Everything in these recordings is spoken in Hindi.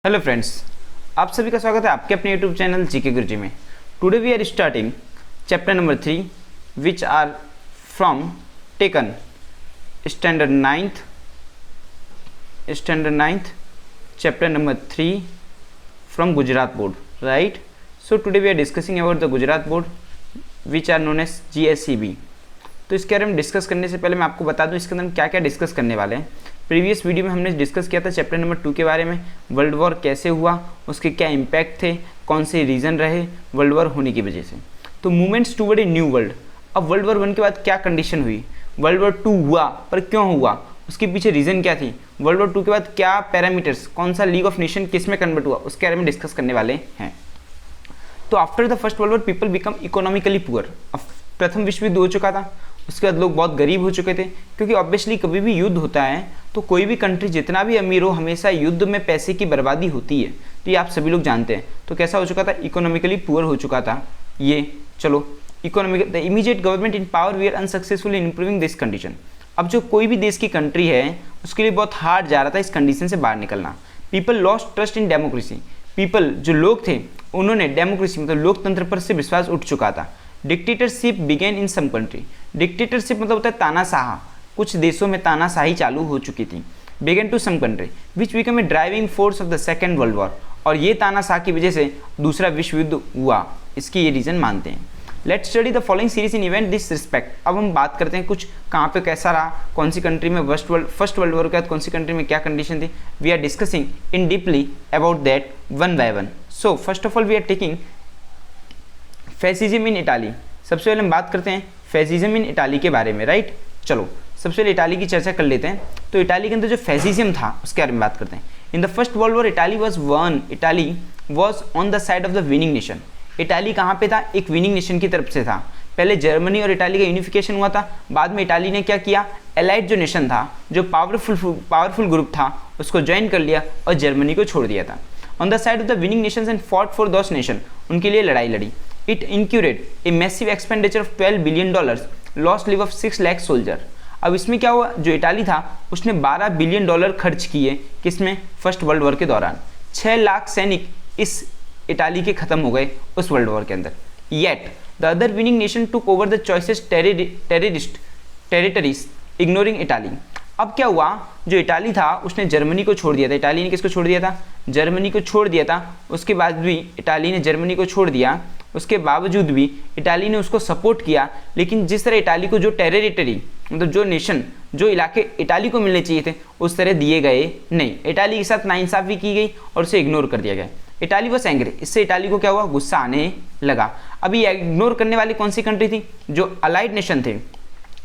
हेलो फ्रेंड्स, आप सभी का स्वागत है आपके अपने यूट्यूब चैनल जीके गुरुजी में। Today we are starting chapter number 3 which are from taken standard ninth chapter number 3 from Gujarat board, right. So today we are discussing about the Gujarat board which are known as GSEB। तो इसके बारे में डिस्कस करने से पहले मैं आपको बता दूं इसके अंदर हम क्या क्या डिस्कस करने वाले हैं। प्रीवियस वीडियो में हमने डिस्कस किया था चैप्टर नंबर 2 के बारे में, वर्ल्ड वॉर कैसे हुआ, उसके क्या इम्पैक्ट थे, कौन से रीज़न रहे वर्ल्ड वॉर होने की वजह से। तो movements toward a new world. अब वर्ल्ड वॉर 1 के बाद क्या कंडीशन हुई, वर्ल्ड वॉर 2 हुआ पर क्यों हुआ, उसके पीछे रीज़न क्या थी, वर्ल्ड वॉर 2 के बाद क्या पैरामीटर्स, कौन सा लीग ऑफ नेशन किस में कन्वर्ट हुआ, उसके बारे में डिस्कस करने वाले हैं। तो after the first world war people become economically poor. अब प्रथम विश्व युद्ध हो चुका था, उसके बाद लोग बहुत गरीब हो चुके थे, क्योंकि ऑब्वियसली कभी भी युद्ध होता है तो कोई भी कंट्री जितना भी अमीर हो हमेशा युद्ध में पैसे की बर्बादी होती है, तो ये आप सभी लोग जानते हैं। तो कैसा हो चुका था, इकोनॉमिकली पुअर हो चुका था ये। चलो, economic the immediate government in power we are unsuccessful in improving this condition. अब जो कोई भी देश की कंट्री है उसके लिए बहुत हार्ड जा रहा था इस कंडीशन से बाहर निकलना। People lost trust in democracy. People जो लोग थे उन्होंने डेमोक्रेसी मतलब लोकतंत्र पर से विश्वास उठ चुका था। Dictatorship began in some country. Dictatorship मतलब होता है तानाशाह, कुछ देशों में तानाशाही चालू हो चुकी थी। Began to some country which become a driving force of the second world war. और ये तानाशाह की वजह से दूसरा विश्व युद्ध हुआ, इसकी ये रीज़न मानते हैं। Let's study the following series in event this respect. अब हम बात करते हैं कुछ कहाँ पे कैसा रहा, कौन सी कंट्री में फर्स्ट वर्ल्ड वॉर के बाद कौन सी कंट्री में क्या कंडीशन थी। We are discussing in deeply about that one by one. So first of all we are taking fascism in Italy. सबसे पहले हम बात करते हैं फैसिज्म इन इटाली के बारे में, राइट। चलो सबसे पहले इटाली की चर्चा कर लेते हैं। तो इटाली के अंदर जो फैसिज्म था उसके बारे में बात करते हैं। In the first world war Italy was on the side of the winning nation. Italy कहाँ पे था, एक विनिंग नेशन की तरफ से था। पहले जर्मनी और इटाली का यूनिफिकेशन हुआ था, बाद में इटाली ने क्या किया, एलाइड जो नेशन था, जो पावरफुल ग्रुप था, उसको ज्वाइन कर लिया और जर्मनी को छोड़ दिया था। On the side of the winning nations and fought for those nation, उनके लिए लड़ाई लड़ी। It incurred a massive expenditure of $12 billion, lost live of 6 lakh soldier. अब इसमें क्या हुआ, जो इटाली था उसने $12 बिलियन खर्च किए, किसमें, फर्स्ट वर्ल्ड वॉर के दौरान। 6 लाख सैनिक इस इटाली के खत्म हो गए उस वर्ल्ड वॉर के अंदर। Yet the other winning nation took over the choices territories ignoring Italy. अब क्या हुआ, जो इटाली था उसने जर्मनी को छोड़ दिया था। इटाली ने किसको छोड़ दिया था, जर्मनी को छोड़ दिया था। उसके बाद भी इटाली ने जर्मनी को छोड़ दिया, उसके बावजूद भी इटाली ने उसको सपोर्ट किया। लेकिन जिस तरह इटाली को जो टेरिटरी मतलब जो नेशन, जो इलाके इटाली को मिलने चाहिए थे उस तरह दिए गए नहीं। इटाली के साथ नाइंसाफ़ी की गई और उसे इग्नोर कर दिया गया। इटाली वॉज एंग्री, इससे इटाली को क्या हुआ, गुस्सा आने लगा। अभी इग्नोर करने वाली कौन सी कंट्री थी, जो अलाइड नेशन थे,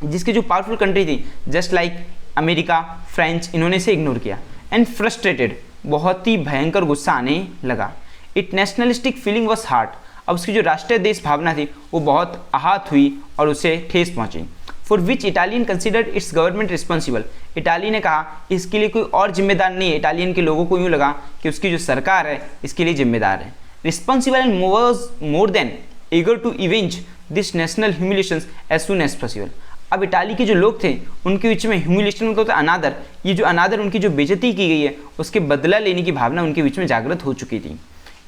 जिसकी जो पावरफुल कंट्री थी जस्ट लाइक अमेरिका, फ्रेंच, इन्होंने इसे इग्नोर किया। एंड फ्रस्ट्रेटेड, बहुत ही भयंकर गुस्सा आने लगा। It nationalistic feeling was heart. अब उसकी जो राष्ट्रीय देश भावना थी वो बहुत आहत हुई और उसे ठेस पहुंची। For which Italian considered it's government responsible. Italy ने कहा इसके लिए कोई और जिम्मेदार नहीं है। इटालियन के लोगों को यूँ लगा कि उसकी जो सरकार है इसके लिए जिम्मेदार है। Responsible and was more than eager to avenge this national humiliations as soon as possible. अब इटाली के जो लोग थे उनके बीच में ह्यूमिलेशन मतलब होता है अनादर, ये जो अनादर, उनकी जो बेइज्जती की गई है उसके बदला लेने की भावना उनके बीच में जागृत हो चुकी थी।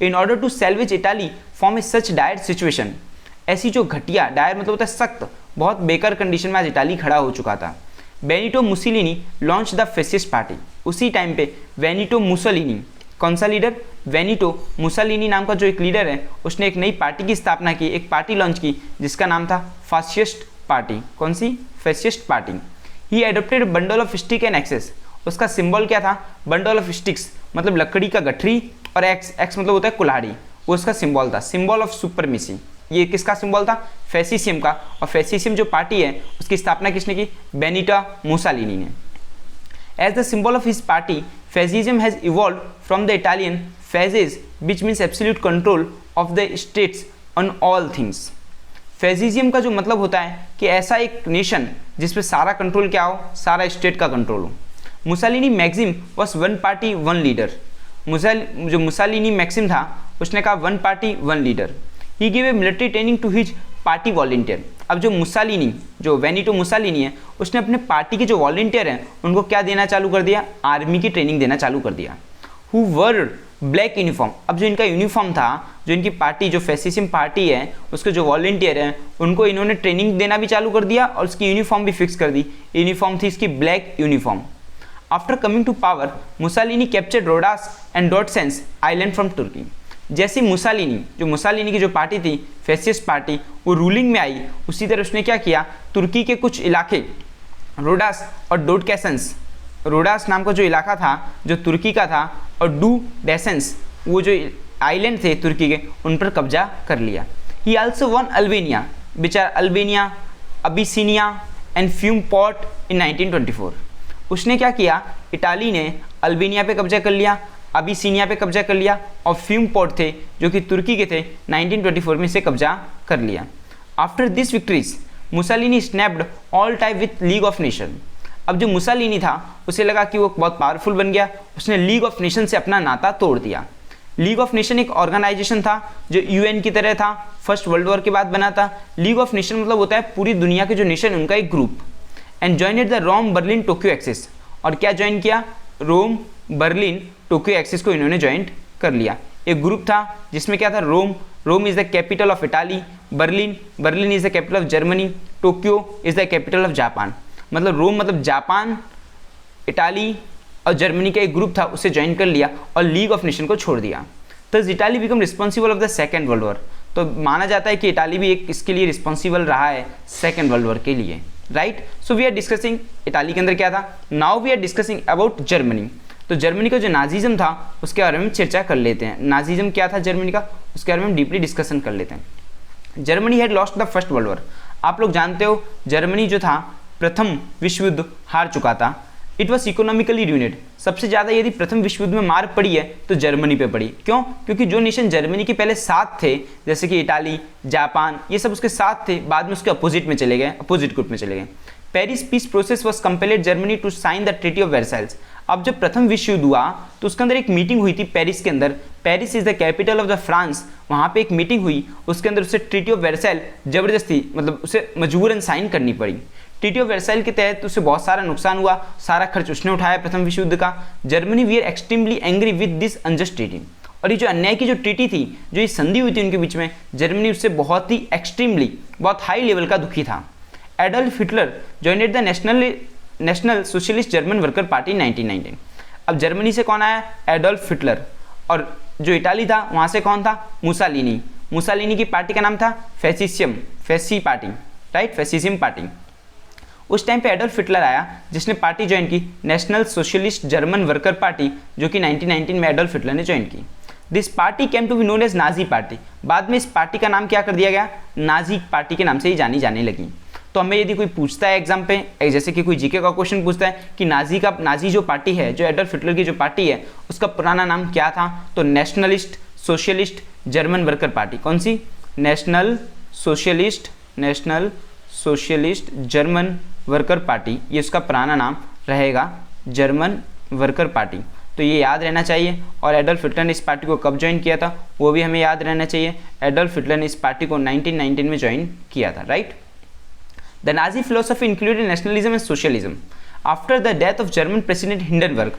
In order to salvage Italy from a such dire situation, ऐसी जो घटिया, डायर मतलब होता है सख्त, बहुत बेकार कंडीशन में आज इटाली खड़ा हो चुका था। Benito Mussolini launch the fascist party. उसी टाइम पे बेनिटो मुसोलिनी, कौन सा लीडर, बेनिटो मुसोलिनी नाम का जो एक लीडर है उसने एक नई पार्टी की स्थापना की, एक पार्टी लॉन्च की जिसका नाम था फासिस्ट पार्टी। कौन सी, fascist party. He adopted bundle of stick and axes. उसका सिंबल क्या था, बंडल ऑफ स्टिक्स मतलब लकड़ी का गठरी, और एक्स मतलब होता है कुल्हाड़ी, वो उसका सिंबल था, सिंबल ऑफ सुपरमेसी। ये किसका सिंबल था, फैसिज्म का। और फैसिज्म जो पार्टी है उसकी स्थापना किसने की, बेनिटो मुसोलिनी ने। As the symbol of his party fascism has evolve from the Italian fasces which means absolute control of the states on all things. Fascism का जो मतलब होता है कि ऐसा एक नेशन जिसपे सारा कंट्रोल क्या हो, सारा स्टेट का कंट्रोल हो। Mussolini maxim was one party one leader. जो मुसोलिनी मैक्सिम था उसने कहा one party one leader. He give a military training to his party volunteer. अब जो मुसोलिनी, जो बेनिटो मुसोलिनी है, उसने अपने पार्टी के जो वॉलंटियर हैं उनको क्या देना चालू कर दिया, आर्मी की ट्रेनिंग देना चालू कर दिया। Who were black uniform. अब जो इनका यूनिफॉर्म था, जो इनकी पार्टी, जो फैसिज्म पार्टी है, उसके जो वॉलंटियर हैं उनको इन्होंने ट्रेनिंग देना भी चालू कर दिया और उसकी यूनिफॉर्म भी फिक्स कर दी। यूनिफॉर्म थी इसकी black uniform. After coming to power, Mussolini captured Rhodes and Dodecanese island from Turkey. जैसे मुसालिनी की जो पार्टी थी, फैसिस्ट पार्टी, वो रूलिंग में आई, उसी तरह उसने क्या किया, तुर्की के कुछ इलाके रोडास और डोटकेसेंस, रोडास नाम का जो इलाका था जो तुर्की का था, और डूडेसेंस वो जो आइलैंड थे तुर्की के, उन पर कब्जा कर लिया। ही आल्सो वन अल्बेनिया, बिचार Albania, Abyssinia and fume port in 1924। उसने क्या किया, इटाली ने अल्बेनिया पे कब्जा कर लिया, अबिसिनिया पे कब्जा कर लिया, और फ्यूम पोर्ट थे जो कि तुर्की के थे, 1924 में से कब्जा कर लिया। After this victories Mussolini snapped all ties with league of nation. अब जो मुसालिनी था उसे लगा कि वो बहुत पावरफुल बन गया, उसने लीग ऑफ नेशन से अपना नाता तोड़ दिया। लीग ऑफ नेशन एक ऑर्गेनाइजेशन था जो यूएन की तरह था, फर्स्ट वर्ल्ड वॉर के बाद बना था। लीग ऑफ नेशन मतलब होता है पूरी दुनिया के जो नेशन उनका एक ग्रुप। And joined the Rome Berlin Tokyo axis. और क्या ज्वाइन किया, रोम बर्लिन टोक्यो एक्सिस को इन्होंने ज्वाइन कर लिया। एक ग्रुप था जिसमें क्या था, Rome is the capital of Italy, Berlin is the capital of Germany, Tokyo is the capital of Japan. मतलब रोम मतलब जापान, इटाली और जर्मनी का एक ग्रुप था, उसे ज्वाइन कर लिया और लीग ऑफ नेशन को छोड़ दिया। तो Italy become responsible of the second world war. तो माना जाता है कि इटाली भी एक इसके लिए रिस्पॉन्सिबल रहा है सेकेंड वर्ल्ड वॉर के लिए, right. So we are discussing Italy के अंदर क्या था। Now we are discussing about Germany. तो जर्मनी का जो नाजिज्म था उसके बारे में चर्चा कर लेते हैं। नाजिज्म क्या था जर्मनी का, उसके बारे में डीपली डिस्कशन कर लेते हैं। Germany had lost the first world war. आप लोग जानते हो जर्मनी जो था प्रथम विश्व युद्ध हार चुका था। It was economically ruined. सबसे ज़्यादा यदि प्रथम विश्व युद्ध में मार पड़ी है तो जर्मनी पे पड़ी। क्यों? क्योंकि जो नेशन जर्मनी के पहले साथ थे, जैसे कि इटाली, जापान, ये सब उसके साथ थे, बाद में उसके अपोजिट में चले गए, अपोजिट ग्रुप में चले गए। Paris peace process was compelled Germany to sign the treaty of Versailles. अब जब प्रथम विश्व युद्ध हुआ तो उसके अंदर एक मीटिंग हुई थी पेरिस के अंदर। Paris is the capital of the France. वहाँ पे एक मीटिंग हुई, उसके अंदर उसे ट्रीटी ऑफ वर्साइल जबरदस्ती, मतलब उसे मजबूरन साइन करनी पड़ी। ट्रीटी ऑफ वर्साइल के तहत उसे बहुत सारा नुकसान हुआ, सारा खर्च उसने उठाया प्रथम विश्व युद्ध का। Germany we are extremely angry with this unjust treaty. और ये जो अन्याय की जो ट्रीटी थी, जो ये संधि हुई थी उनके बीच में, जर्मनी उससे बहुत ही एक्सट्रीमली, बहुत हाई लेवल का दुखी था। Adolf Hitler joined the national socialist German worker party 1919। अब जर्मनी से कौन आया? Adolf Hitler. और जो इटाली था वहाँ से कौन था? मुसालिनी। मुसालिनी की पार्टी का नाम था फैसी पार्टी, राइट, फैसिज्म पार्टी। उस टाइम पे एडल्फ हिटलर आया जिसने पार्टी ज्वाइन की national socialist German worker party, जो कि 1919 में एडल्फ हिटलर ने ज्वाइन की। This party came to be known as Nazi party. बाद में इस पार्टी का नाम क्या कर दिया गया? नाजी पार्टी के नाम से ही जानी जाने लगी। तो हमें यदि कोई पूछता है एग्जाम पे, जैसे कि कोई जीके का क्वेश्चन पूछता है कि नाजी जो पार्टी है, जो एडल्फ हिटलर की जो पार्टी है, उसका पुराना नाम क्या था? तो nationalist socialist German worker party. कौन सी? National socialist German worker party, ये उसका पुराना नाम रहेगा, जर्मन वर्कर पार्टी। तो ये याद रहना चाहिए। और एडल्फ हिटलर ने इस पार्टी को कब ज्वाइन किया था वो भी हमें याद रहना चाहिए। एडल्फ हिटलर ने इस पार्टी को 1919 में ज्वाइन किया था, right. The Nazi philosophy included nationalism and socialism. After the death of German president Hindenburg,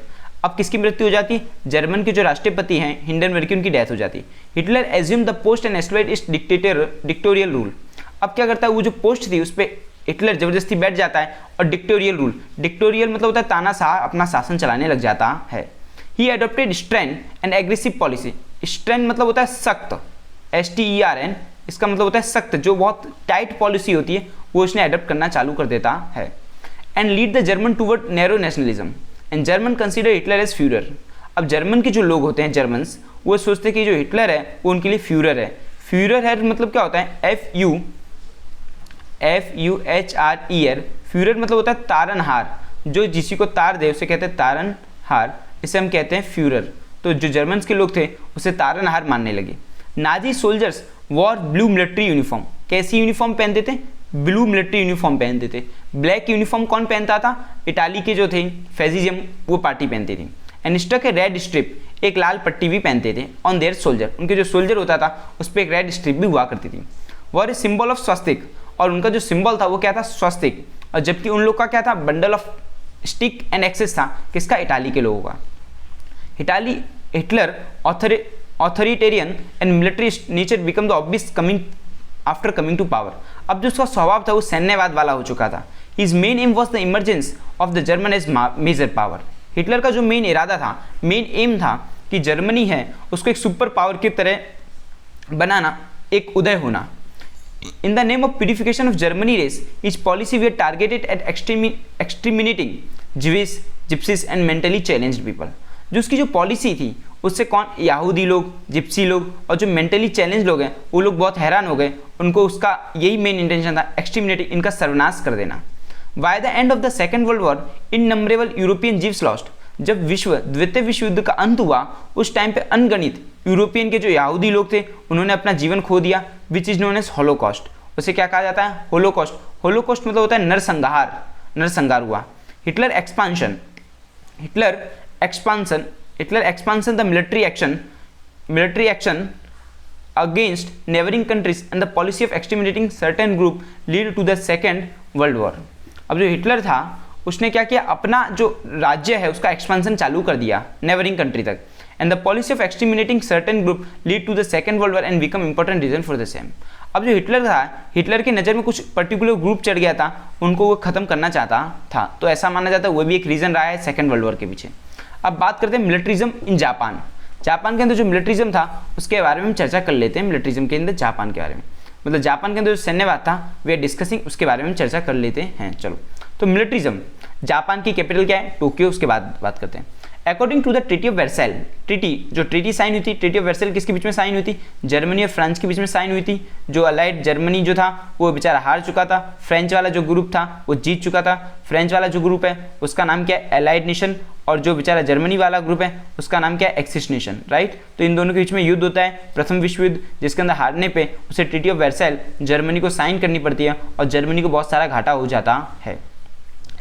अब किसकी मृत्यु हो जाती? जर्मन के जो राष्ट्रपति हैं हिंडनबर्ग की, उनकी डेथ हो जाती। Hitler assume the post and establish it's dictatorial rule. अब क्या करता है, वो जो पोस्ट थी उस पर हिटलर जबरदस्ती बैठ जाता है और डिक्टेरियल रूल, डिक्टेरियल मतलब होता है तानाशाह, अपना शासन चलाने लग जाता है। He adopted stern and aggressive policy. Stern मतलब होता है सख्त, STERN, इसका मतलब होता है सख्त, जो बहुत टाइट पॉलिसी होती है वो उसने एडोप्ट करना चालू कर देता है। And lead the German toward narrow nationalism and German consider Hitler as Fuhrer. अब जर्मन के जो लोग होते हैं जर्मन्स, वो सोचते हैं कि जो हिटलर है वो उनके लिए फ्यूरर है। फ्यूरर है मतलब क्या होता है? FUHRER। फ्यूरर मतलब होता है तारनहार, जो किसी को तार दे उसे कहते हैं तारनहार, इसे हम कहते हैं फ्यूरर। तो जो जर्मन्स के लोग थे उसे तारनहार मानने लगे। Nazi soldiers war blue military uniform. कैसी यूनिफॉर्म पहनते थे? ब्लू मिलिट्री यूनिफॉर्म पहनते थे। ब्लैक यूनिफॉर्म कौन पहनता था? इटाली के जो थे फैसिज्म, वो पार्टी पहनती थी। And stuck a red strip, एक लाल पट्टी भी पहनते थे ऑन देयर सोल्जर। उनके जो सोल्जर होता था उस पर एक रेड स्ट्रिप भी हुआ करती थी। वॉर ए सिंबल ऑफ स्वस्तिक, और उनका जो सिंबल था वो क्या था? स्वस्तिक। और जबकि उन लोग का क्या था? Bundle of stick and axes था। किसका? इटाली के लोगों का। Italy Hitler authoritarian and militarist nature become the obvious coming after coming to power. अब जो उसका स्वभाव था वो सैन्यवाद वाला हो चुका था। His main aim was the emergence of the German as major power. Hitler का जो मेन इरादा था, मेन एम था कि जर्मनी है उसको एक सुपर पावर की तरह बनाना, एक उदय होना। In the name of purification of Germany race his policy were targeted at exterminating Jewish, gypsies and mentally challenged people. जो उसकी जो पॉलिसी थी उससे कौन, यहूदी लोग, जिप्सी लोग और जो मेंटली चैलेंज लोग हैं वो लोग बहुत हैरान हो गए। उनको उसका यही मेन इंटेंशन था, एक्सट्रीमिनेटिंग, इनका सर्वनाश कर देना। By the end of the second world war innumerable European Jews lost. जब द्वितीय विश्व युद्ध का अंत हुआ उस टाइम पे अनगणित यूरोपियन के जो यहूदी लोग थे उन्होंने अपना जीवन खो दिया, which is known as Holocaust. उसे क्या कहा जाता है, होलोकॉस्ट। होलोकॉस्ट मतलब होता है नरसंहार, नरसंहार हुआ। Hitler expansion the military action against neighbouring countries and the policy of exterminating certain group lead to the second world war. अब जो हिटलर था उसने क्या किया, अपना जो राज्य है उसका एक्सपांशन चालू कर दिया नेबरिंग कंट्री तक। And the policy of exterminating certain group lead to the second world war and become important reason for the same. अब जो हिटलर था, हिटलर की नज़र में कुछ पर्टिकुलर ग्रुप चढ़ गया था, उनको वो खत्म करना चाहता था, तो ऐसा माना जाता है वो भी एक रीज़न रहा है सेकेंड वर्ल्ड वॉर के पीछे। अब बात करते हैं मिलिट्रिज्म इन जापान। जापान के अंदर जो मिलिट्रिज्म था उसके बारे में हम चर्चा कर लेते हैं। मिलिट्रिज्म के अंदर जापान के बारे में, मतलब जापान के अंदर जो सैन्यवाद था वे आर उसके बारे में चर्चा कर लेते हैं। चलो, तो मिलिट्रिज्म, जापान की कैपिटल क्या है, टोक्यो, उसके बाद बात करते हैं। According to the treaty of Versailles, treaty sign हुई थी, ट्रीटी ऑफ वर्साइल किसके बीच में साइन हुई थी, जर्मनी और फ्रांस के बीच में साइन हुई थी। जो अलाइड जर्मनी जो था वो बेचारा हार चुका था, फ्रेंच वाला जो ग्रुप था वो जीत चुका था। फ्रेंच वाला जो ग्रुप है उसका नाम क्या है, एलाइड नेशन, और जो बेचारा जर्मनी वाला ग्रुप है उसका नाम क्या है, एक्सिस नेशन, राइट। तो इन दोनों के बीच में युद्ध होता है, प्रथम विश्व युद्ध, जिसके अंदर हारने पे उसे ट्रीटी ऑफ वर्साइल जर्मनी को साइन करनी पड़ती है और जर्मनी को बहुत सारा घाटा हो जाता है।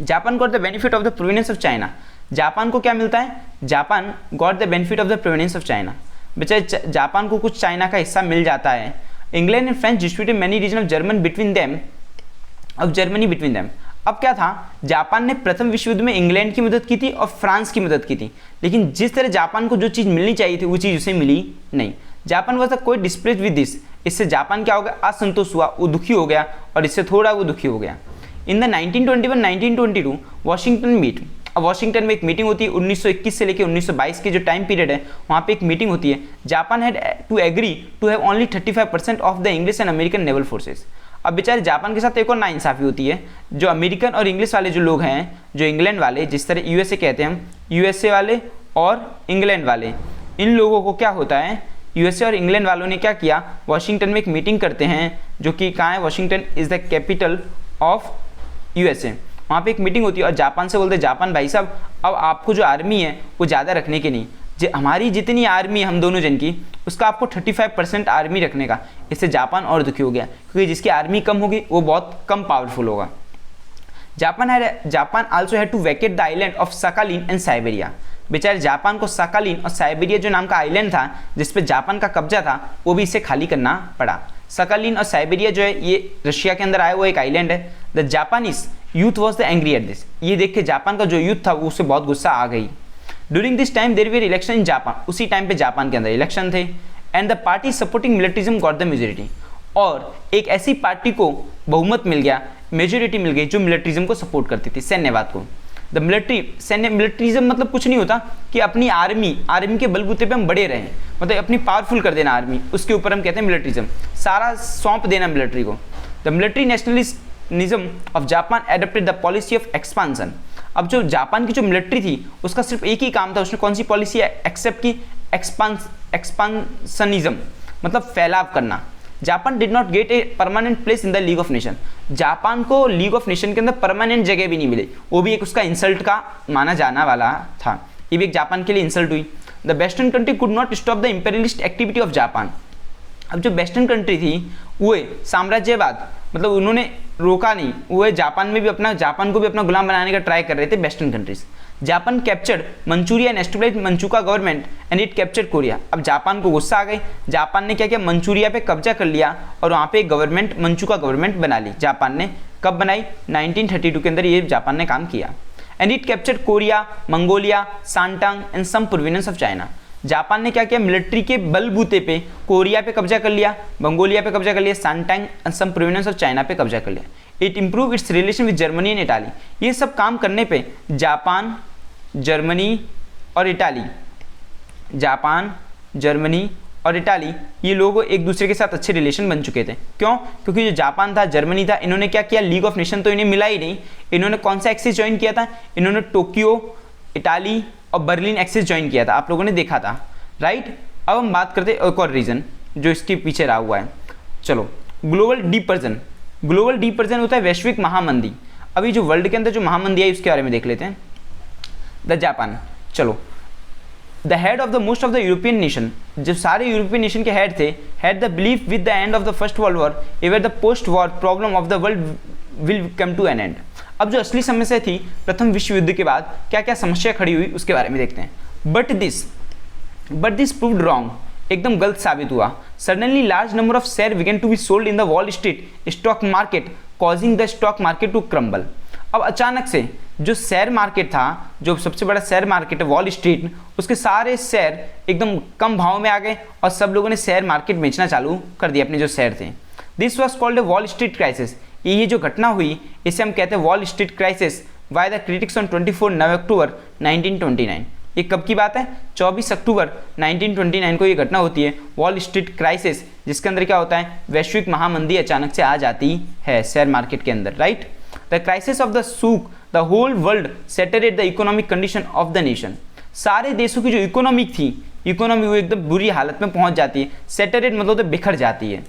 Japan got the benefit of the provinces of China. Japan को क्या मिलता है, Japan got the benefit of the provinces of China. बेचारे जापान को कुछ चाइना का हिस्सा मिल जाता है। England and French disputed many region of Germany between them. अब क्या था, जापान ने प्रथम विश्व युद्ध में इंग्लैंड की मदद की थी और फ्रांस की मदद की थी, लेकिन जिस तरह जापान को जो चीज़ मिलनी चाहिए थी वो चीज़ उसे मिली नहीं। जापान वॉज कोई डिस्प्लेस्ड विद दिस। इससे जापान क्या हो गया, असंतोष हुआ, वो दुखी हो गया, और इससे थोड़ा वो दुखी हो गया। इन द 1921-1922 वाशिंगटन में एक मीटिंग होती है। 1921 से लेकर 1922 के जो टाइम पीरियड है वहाँ पे एक मीटिंग होती है। Japan had to agree to have only 35% of the English and American naval forces. अब बेचारे जापान के साथ एक और नाइंसाफ़ी होती है। जो अमेरिकन और इंग्लिश वाले जो लोग हैं, जो इंग्लैंड वाले, जिस तरह यूएसए कहते हैं हम, यूएसए वाले और इंग्लैंड वाले, इन लोगों को क्या होता है, यूएसए और इंग्लैंड वालों ने क्या किया, वाशिंगटन में एक मीटिंग करते हैं, जो कि कहाँ है, Washington is the capital of USA. वहाँ पे एक मीटिंग होती है और जापान से बोलते हैं, जापान भाई साहब अब आपको जो आर्मी है वो ज़्यादा रखने की नहीं, हमारी जितनी आर्मी है हम दोनों जन की, उसका आपको 35% आर्मी रखने का। इससे जापान और दुखी हो गया, क्योंकि जिसकी आर्मी कम होगी वो बहुत कम पावरफुल होगा। Japan also had to vacate the island of Sakhalin and Siberia. बेचारे जापान को सकालिन और साइबेरिया जो नाम का आइलैंड था जिस पे जापान का कब्जा था, वो भी इसे खाली करना पड़ा। सकालिन और साइबेरिया जो है ये रशिया के अंदर आया हुआ एक आइलैंड है। The Japanese youth was the angry at this. ये देख के जापान का जो यूथ था उससे बहुत गुस्सा आ गई। During this time there were election in Japan. उसी टाइम पे जापान के अंदर इलेक्शन थे। And the party supporting militarism got the majority. और एक ऐसी पार्टी को बहुमत मिल गया, मेजोरिटी मिल गई, जो मिलिट्रिज्म को सपोर्ट करती थी, सैन्यवाद को। द मिलिट्रिज्म मतलब कुछ नहीं होता कि अपनी आर्मी के बलबूते पे हम बड़े रहें, मतलब अपनी पावरफुल कर देना आर्मी, उसके ऊपर हम कहते हैं मिलिट्रिज्म, सारा सौंप देना मिलिट्री को। The military nationalism of Japan adapted the policy of expansion. अब जो जापान की जो मिलिट्री थी उसका सिर्फ एक ही काम था, उसने कौन सी पॉलिसी एक्सेप्ट की, एक्सपांसनिज्म, मतलब फैलाव करना। Japan did not gate a permanent place in the league of nation. Japan को लीग ऑफ नेशन के अंदर परमानेंट जगह भी नहीं मिली, वो भी एक उसका इंसल्ट का माना जाना वाला था। ये भी एक जापान के लिए इंसल्ट हुई। The western country could not stop the imperialist activity of Japan. अब जो वेस्टर्न कंट्री थी वो साम्राज्यवाद, मतलब उन्होंने रोका नहीं, वो जापान में भी जापान को भी अपना गुलाम बनाने का ट्राई कर रहे थे western countries. Japan captured Manchuria and established Manchukuo government and it captured Korea. अब जापान को गुस्सा आ गई, जापान ने क्या किया, मंचूरिया पे कब्जा कर लिया और वहाँ पे एक गवर्नमेंट, मंचूका गवर्नमेंट बना ली जापान ने। कब बनाई, 1932 के अंदर ये जापान ने काम किया। And it captured Korea, Mongolia, Shantung and some province of China. Japan ने क्या किया, मिलिट्री के बलबूते पे कोरिया पे कब्जा कर लिया, मंगोलिया पे कब्जा कर लिया, Shantung and some province of China पे कब्जा कर लिया। It improve its relation with Germany and Italy. ये सब काम करने पे जापान, जर्मनी और इटाली, जापान, जर्मनी और इटाली, ये लोग एक दूसरे के साथ अच्छे रिलेशन बन चुके थे। क्यों? क्योंकि जो जापान था, जर्मनी था, इन्होंने क्या किया, लीग ऑफ नेशन तो इन्हें मिला ही नहीं, इन्होंने कौन सा एक्सिस ज्वाइन किया था, इन्होंने टोक्यो, इटाली और बर्लिन एक्सिस ज्वाइन किया था, आप लोगों ने देखा था, राइट। अब हम बात करते हैं एक और रीजन जो इसके पीछे रहा हुआ है। चलो, ग्लोबल डिपर्जन। ग्लोबल डिपर्जन होता है वैश्विक महामंदी। अभी जो वर्ल्ड के अंदर जो महामंदी आई उसके बारे में देख लेते हैं। द जापान, चलो, the head of the most of the European nation, जो सारे यूरोपियन नेशन के हेड थे, had the belief with the end of the first world war ever the post war problem of the world will come to an end. अब जो असली समस्या थी प्रथम विश्व युद्ध के बाद क्या क्या समस्या खड़ी हुई उसके बारे में देखते हैं। बट दिस प्रूव्ड रॉन्ग, एकदम गलत साबित हुआ। Suddenly large number of share began to be sold in the Wall Street stock market causing the stock market to crumble. अब अचानक से जो शेयर मार्केट था, जो सबसे बड़ा शेयर मार्केट है वॉल स्ट्रीट, उसके सारे शेयर एकदम कम भाव में आ गए और सब लोगों ने शेयर मार्केट बेचना चालू कर दिया अपने जो शेयर थे। This was called a wall street crisis. ये जो घटना हुई इसे हम कहते हैं wall street crisis by the critics on 24 अक्टूबर 1929। ये कब की बात है? 24 अक्टूबर 1929 को ये घटना होती है, वॉल स्ट्रीट क्राइसिस, जिसके अंदर क्या होता है, वैश्विक महामंदी अचानक से आ जाती है शेयर मार्केट के अंदर, right. The crisis of the stock the whole world shattered the economic condition of the nation. सारे देशों की जो इकोनॉमिक थी, इकोनॉमी वो एकदम बुरी हालत में पहुंच जाती है। सेटरेट मतलब तो बिखर जाती है।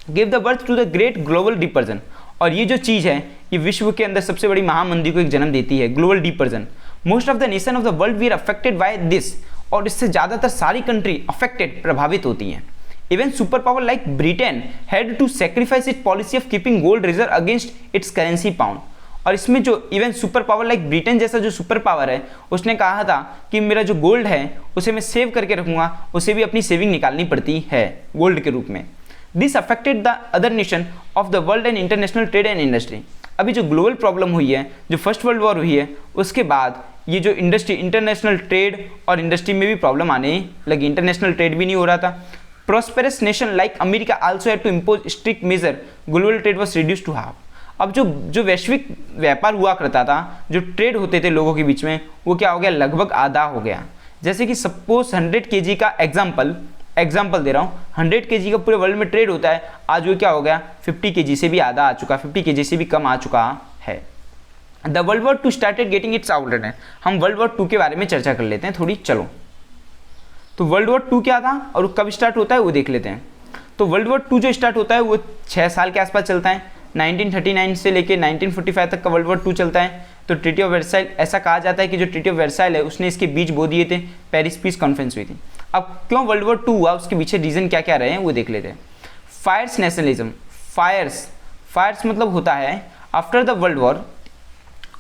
Give the birth to the great global depression. और ये जो चीज़ है ये विश्व के अंदर सबसे बड़ी महामंदी को एक जन्म देती है, global depression. Most of the nation of the world we are affected by this. और इससे ज़्यादातर सारी कंट्री अफेक्टेड, प्रभावित होती हैं। Even super power like Britain had to sacrifice it policy of keeping gold reserve against its currency pound. और इसमें जो even super power like Britain जैसा जो सुपर पावर है, उसने कहा था कि मेरा जो गोल्ड है उसे मैं सेव करके रखूंगा, उसे भी अपनी सेविंग निकालनी पड़ती है गोल्ड के रूप में। This affected the other nation of the world and international trade and industry. अभी जो ग्लोबल प्रॉब्लम हुई है, जो फर्स्ट वर्ल्ड वॉर हुई है, उसके बाद ये जो इंडस्ट्री, इंटरनेशनल ट्रेड और इंडस्ट्री में भी प्रॉब्लम आने लगी। इंटरनेशनल ट्रेड भी नहीं हो रहा था। Prosperous nation like America also had to impose strict measure, global trade was reduce to half. अब जो वैश्विक व्यापार हुआ करता था, जो ट्रेड होते थे लोगों के बीच में, वो क्या हो गया, लगभग आधा हो गया। जैसे कि सपोज 100 kg का एग्जाम्पल दे रहा हूँ, 100 kg का पूरे वर्ल्ड में ट्रेड होता है, आज वो क्या हो गया, 50 kg से भी आधा आ चुका, 50 kg से भी कम आ चुका है। The world war 2 started getting it's outline. हम वर्ल्ड वॉर 2 के बारे में चर्चा कर लेते हैं थोड़ी, चलो। तो वर्ल्ड वॉर 2 क्या था और कब स्टार्ट होता है वो देख लेते हैं। तो वर्ल्ड वॉर 2 जो स्टार्ट होता है वो 6 साल के आसपास चलता है। 1939 से लेके 1945 तक का वर्ल्ड वॉर 2 चलता है। तो ट्रीटी ऑफ वर्साइल, ऐसा कहा जाता है कि जो ट्रीटी ऑफ वर्साइल है उसने इसके बीज बो दिए थे, पेरिस पीस कॉन्फ्रेंस हुई थी। अब क्यों वर्ल्ड वॉर 2 हुआ, उसके पीछे रीजन क्या क्या रहे हैं वो देख लेते हैं। फायर्स नेशनलिज्म, फायर्स मतलब होता है आफ्टर द वर्ल्ड वॉर,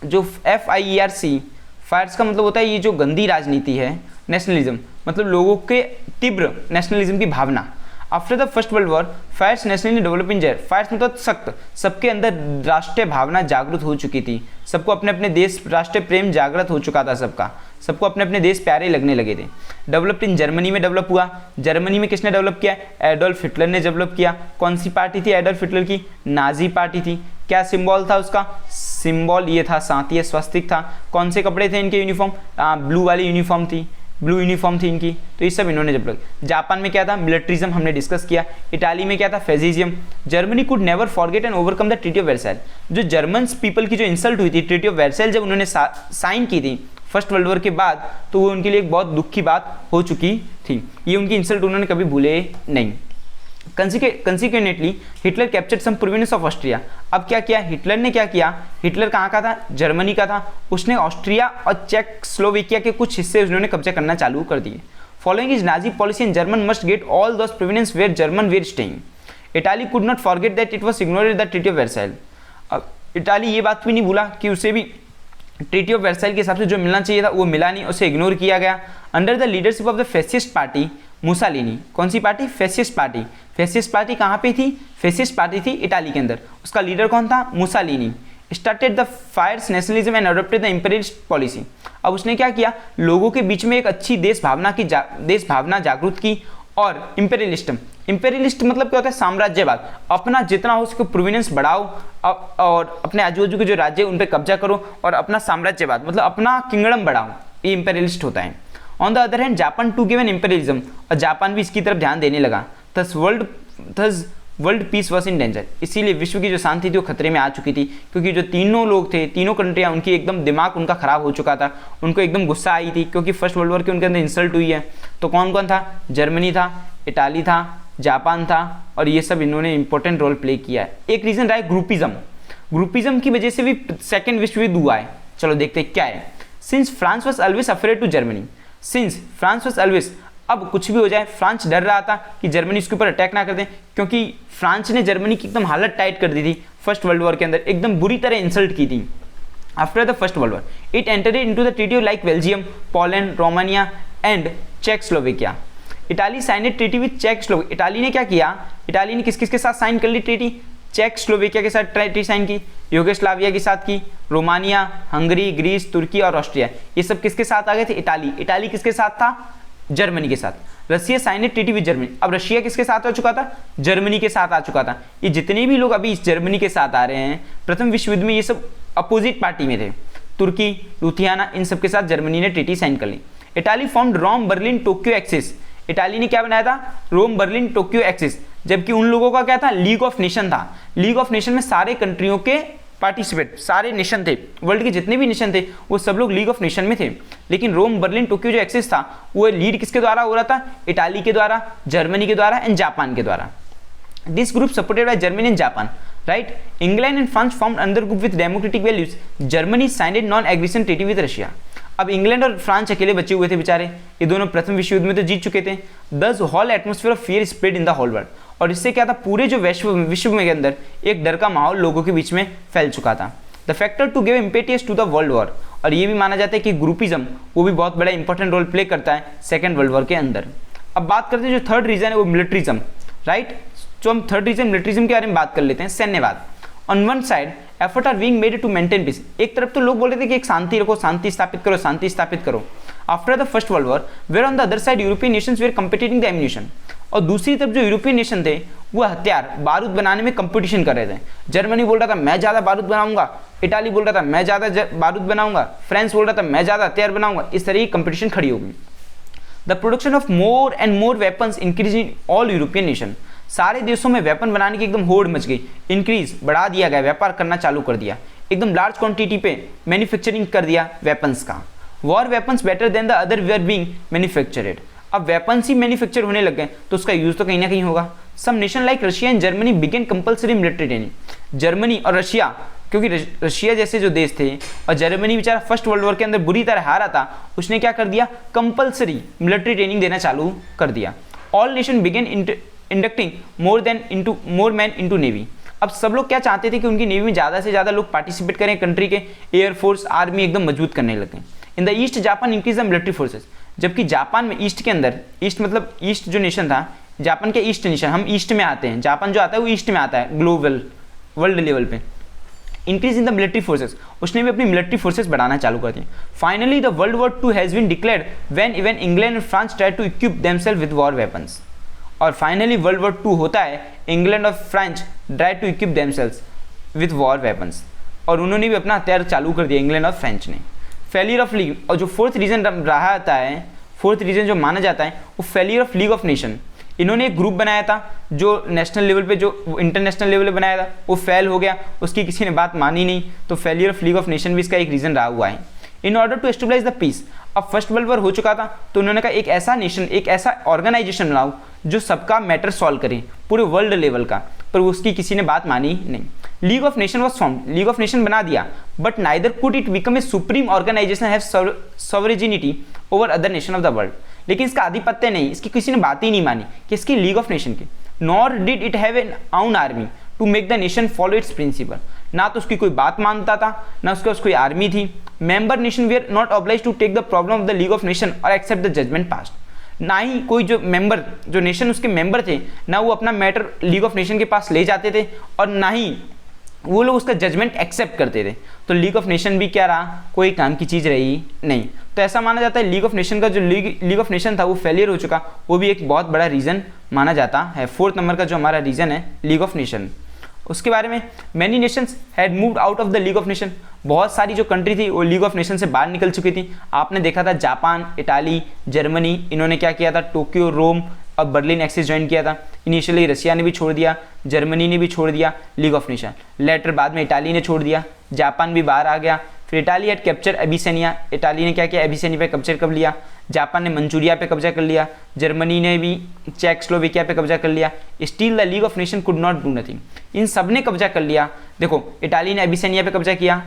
जो FIERC, फायर्स का मतलब होता है ये जो गंदी राजनीति है। नेशनलिज्म मतलब लोगों के तीव्र नेशनलिज्म की भावना। After the first world war fierce nationally developing there. Fierce मतलब सख्त, सबके अंदर राष्ट्रीय भावना जागृत हो चुकी थी, सबको अपने अपने देश, राष्ट्रीय प्रेम जागृत हो चुका था सबको अपने अपने देश प्यारे लगने लगे थे। डेवलप्ड इन जर्मनी में डेवलप हुआ। जर्मनी में किसने डेवलप किया, एडोल्फ हिटलर ने डेवलप किया। कौन सी पार्टी थी एडोल्फ हिटलर की, नाजी पार्टी थी। क्या सिंबल था उसका, सिंबल ये था साथ, ये स्वस्तिक था। कौन से कपड़े थे इनके, यूनिफॉर्म, ब्लू वाली यूनिफॉर्म थी, ब्लू यूनिफॉर्म थी इनकी। तो ये सब इन्होंने डेवलप। जापान में क्या था, मिलिट्रिज्म, हमने डिस्कस किया। इटाली में क्या था, fascism. Germany could never forget and overcome the treaty of Versailles. जो जर्मन पीपल की जो इंसल्ट हुई थी ट्रीटी ऑफ वर्साइल जब उन्होंने साइन की थी फर्स्ट वर्ल्ड वॉर के बाद, तो वो उनके लिए एक बहुत दुख की बात हो चुकी थी। ये उनकी इंसल्ट उन्होंने कभी भूले नहीं। Consequently Hitler captured some province of Austria. अब क्या किया हिटलर ने, क्या किया, हिटलर कहाँ का था, जर्मनी का था। उसने ऑस्ट्रिया और चेकोस्लोवाकिया के कुछ हिस्से उन्होंने कब्जा करना चालू कर दिए। Following is Nazi policy and German must get all those province where German were staying. Italy could not forget that it was ignored the treaty of Versailles. अब इटाली ये बात भी नहीं भूला कि उसे भी ट्रीटी ऑफ वर्साइल के हिसाब से जो मिलना चाहिए था वो मिला नहीं, उसे इग्नोर किया गया। Under the leadership of the fascist party Mussolini. कौन सी party, fascist party. Fascist party कहाँ पे थी, फैसिस्ट पार्टी थी इटाली के अंदर। उसका लीडर कौन था, Mussolini. Started the fierce nationalism and adopted the imperialist policy. अब उसने क्या किया, लोगों के बीच में एक अच्छी देश भावना जागृत की और इंपेरियलिस्ट मतलब क्या होता है, साम्राज्यवाद, अपना जितना हो सके प्रोविनेंस बढ़ाओ और अपने आजू बाजू के जो राज्य उन पर कब्जा करो और अपना साम्राज्यवाद मतलब अपना किंगडम बढ़ाओ, ये इंपेरियलिस्ट होता है। On the other hand Japan to give an imperialism, और जापान भी इसकी तरफ ध्यान देने लगा। Thus world peace was in danger, इसीलिए विश्व की जो शांति थी वो खतरे में आ चुकी थी, क्योंकि जो तीनों लोग थे, तीनों कंट्रियाँ, उनकी एकदम दिमाग उनका खराब हो चुका था, उनको एकदम गुस्सा आई थी, क्योंकि फर्स्ट वर्ल्ड वॉर के उनके अंदर इंसल्ट हुई है। तो कौन कौन था, जर्मनी था, इटाली था, जापान था, और ये सब इन्होंने इंपॉर्टेंट रोल प्ले किया है। एक रीज़न रहा है ग्रुपिज्म की वजह से भी सेकेंड विश्व युद्ध हुआ है। चलो देखते हैं क्या है। Since France was always afraid to Germany, अब कुछ भी हो जाए, फ्रांस डर रहा था कि जर्मनी इसके ऊपर अटैक ना कर दे, क्योंकि फ्रांस ने जर्मनी की एकदम हालत टाइट कर दी थी फर्स्ट वर्ल्ड वॉर के अंदर, एकदम बुरी तरह इंसल्ट की थी। After the first world war it entered into the treaty like Belgium, Poland, Romania and Czechoslovakia. Italy sign treaty with Czechoslovakia. Italy ने क्या किया, इटाली ने किस किस के साथ साइन कर ली ट्रीटी, चेकोस्लोवाकिया के साथ ट्रीटी साइन की, यूगोस्लाविया के साथ की, रोमानिया, हंगरी, ग्रीस, तुर्की और ऑस्ट्रिया, ये सब किसके साथ आ गए थे, इटाली किसके साथ था, जर्मनी के साथ। Russia sign treaty with Germany, अब रशिया किसके साथ आ चुका था, जर्मनी के साथ आ चुका था। ये जितने भी लोग अभी इस जर्मनी के साथ आ रहे हैं, प्रथम विश्व युद्ध में ये सब अपोजिट पार्टी में थे, तुर्की, लुथियाना, इन सब के साथ जर्मनी ने ट्रीटी साइन कर ली। Italy formed Rome Berlin Tokyo axis, Italy ने क्या बनाया था, रोम बर्लिन टोक्यो एक्सिस, जबकि उन लोगों का क्या था, लीग ऑफ नेशन था। लीग ऑफ नेशन में सारे कंट्रियों के पार्टिसिपेट, सारे नेशन थे, वर्ल्ड के जितने भी नेशन थे वो सब लोग लीग ऑफ नेशन में थे। लेकिन रोम बर्लिन टोक्यो जो एक्सिस था वो लीड किसके द्वारा हो रहा था, इटाली के द्वारा, जर्मनी के द्वारा एंड जापान के द्वारा। This group supported by Germany and Japan, right. England and France formed under group with democratic values, Germany signed non aggression treaty with Russia. अब इंग्लैंड और फ्रांस अकेले बचे हुए थे बेचारे, ये दोनों प्रथम विश्व युद्ध में तो जीत चुके थे। Thus whole atmosphere of fear spread in the whole world, और इससे क्या था, पूरे जो विश्व में के अंदर एक डर का माहौल लोगों के बीच में फैल चुका था। The factor to give impetus to the world war, और ये भी माना जाता है कि ग्रुपिज्म वो भी बहुत बड़ा इंपॉर्टेंट रोल प्ले करता है सेकेंड वर्ल्ड वॉर के अंदर। अब बात करते हैं जो थर्ड रीजन है वो मिलिट्रिज्म, राइट। तो हम थर्ड रीजन मिलिट्रिज्म के बारे में बात कर लेते हैं, सैन्यवाद। On one side effort are being made to maintain peace, एक तरफ तो लोग बोल रहे थे कि एक शांति रखो, शांति स्थापित करो। After the first world war were on the other side European nations were competing the ammunition, और दूसरी तरफ जो यूरोपियन नेशन थे वो हथियार बारूद बनाने में कंपटीशन कर रहे थे। जर्मनी बोल रहा था मैं ज़्यादा बारूद बनाऊंगा, इटाली बोल रहा था मैं ज़्यादा बारूद बनाऊंगा, फ्रांस बोल रहा था मैं ज़्यादा हथियार बनाऊंगा, इस तरह की कंपटीशन खड़ी होगी। The production of more and more weapons increase in all European nation, सारे देशों में वेपन बनाने की एकदम होड़ मच गई, इंक्रीज बढ़ा दिया गया, व्यापार करना चालू कर दिया, एकदम लार्ज क्वांटिटी पे मैन्युफैक्चरिंग कर दिया वेपन्स का। War weapons better than the other were being manufactured, अब वेपन्स ही मैन्युफैक्चर होने लग गए तो उसका यूज तो कहीं ना कहीं होगा। Some nation like Russia and Germany began compulsory military training, Germany और रशिया, क्योंकि रशिया जैसे जो देश थे और जर्मनी बेचारा फर्स्ट वर्ल्ड वॉर के अंदर बुरी तरह हारा था, उसने क्या कर दिया, कंपल्सरी मिलिट्री ट्रेनिंग देना चालू कर दिया। All nation begin inducting more man into navy, अब सब लोग क्या चाहते थे कि उनकी नेवी में ज़्यादा से ज़्यादा लोग पार्टिसिपेट करें, कंट्री के एयरफोर्स आर्मी एकदम मजबूत करने लगे। In the east Japan increase the military forces, जबकि जापान में ईस्ट के अंदर, ईस्ट मतलब ईस्ट जो नेशन था, जापान के ईस्ट नेशन, हम ईस्ट में आते हैं, जापान जो आता है वो ईस्ट में आता है ग्लोबल वर्ल्ड लेवल पे। Increase in the military forces, उसने भी अपनी मिलिट्री फोर्सेस बढ़ाना चालू कर दिए। Finally the world war II has been declared when even England and France try to equip themself with war weapons, और फाइनली वर्ल्ड वॉर II होता है, इंग्लैंड और France try to equip themself with war weapons, और उन्होंने भी अपना हथियार चालू कर दिया, इंग्लैंड और फ्रांस ने। फेलियर ऑफ लीग, और जो फोर्थ रीजन रहा आता है, फोर्थ रीजन जो माना जाता है वो failure of league of nation, इन्होंने एक ग्रुप बनाया था जो नेशनल लेवल पे, जो इंटरनेशनल लेवल पे बनाया था, वो फेल हो गया, उसकी किसी ने बात मानी नहीं, तो failure of league of nation भी इसका एक रीज़न रहा हुआ है। In order to establish the peace, अब फर्स्ट वर्ल्ड वॉर हो चुका था तो उन्होंने कहा एक ऐसा नेशन, एक ऐसा ऑर्गेनाइजेशन बनाओ जो सबका मैटर सॉल्व करे पूरे वर्ल्ड लेवल का, पर उसकी किसी ने बात मानी नहीं। League of nation was form, league of nation बना दिया, but neither could it become a supreme organisation have sovereignty over other nation of the world, लेकिन इसका आधिपत्य नहीं, इसकी किसी ने बात ही नहीं मानी कि इसकी लीग ऑफ नेशन की। Nor did it have an own army to make the nation follow its principle, ना तो उसकी कोई बात मानता था, ना उसके पास कोई आर्मी थी। Member nation were not oblige to take the problem of the league of nation और एक्सेप्ट द जजमेंट पास्ट, ना ही कोई जो मेंबर, जो नेशन उसके मेंबर थे, ना वो अपना मैटर लीग ऑफ नेशन के पास ले जाते थे, और ना ही वो लोग उसका जजमेंट एक्सेप्ट करते थे। तो लीग ऑफ नेशन भी क्या रहा, कोई काम की चीज़ रही नहीं। तो ऐसा माना जाता है लीग ऑफ नेशन का जो लीग ऑफ नेशन था वो फेलियर हो चुका, वो भी एक बहुत बड़ा रीज़न माना जाता है। 4th नंबर का जो हमारा रीज़न है लीग ऑफ नेशन। उसके बारे में many Nations had moved out of the league of nation, बहुत सारी जो कंट्री थी वो लीग ऑफ नेशन से बाहर निकल चुकी थी। आपने देखा था जापान, इटाली, जर्मनी, इन्होंने क्या किया था, टोक्यो, रोम और बर्लिन एक्सिस ज्वाइन किया था। इनिशियली रशिया ने भी छोड़ दिया, जर्मनी ने भी छोड़ दिया लीग ऑफ नेशन। लेटर बाद में इटाली ने छोड़ दिया, जापान भी बाहर आ गया। फिर Italy had capture Abyssinia, Italy ने क्या किया, एबिसिनिया पे कब्जा कर लिया। जापान ने मंचूरिया पे कब्जा कर लिया, जर्मनी ने भी चेकोस्लोवाकिया पे कब्जा कर लिया। Still the league of nation could not do nothing, इन सब ने कब्जा कर लिया। देखो इटाली ने एबिसिनिया पे कब्जा किया,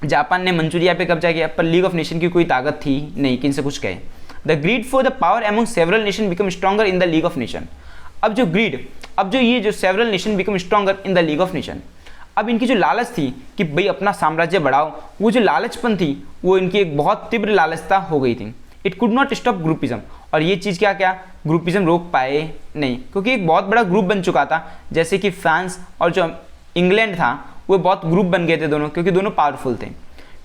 जापान ने मंचूरिया पे कब्जा किया, पर लीग ऑफ नेशन की कोई ताकत थी नहीं कि इनसे कुछ कहे। The greed for the power among several nation become stronger in the league of nation. अब जो ये जो several nation become stronger in the league of nation, अब इनकी जो लालच थी कि भाई अपना साम्राज्य बढ़ाओ, वो जो लालचपन थी वो इनकी एक बहुत तीव्र लालचता हो गई थी। It could not stop groupism, और ये चीज़ क्या ग्रुपिज्म रोक पाए नहीं, क्योंकि एक बहुत बड़ा ग्रुप बन चुका था। जैसे कि फ्रांस और जो इंग्लैंड था वो बहुत ग्रुप बन गए थे दोनों, क्योंकि दोनों पावरफुल थे।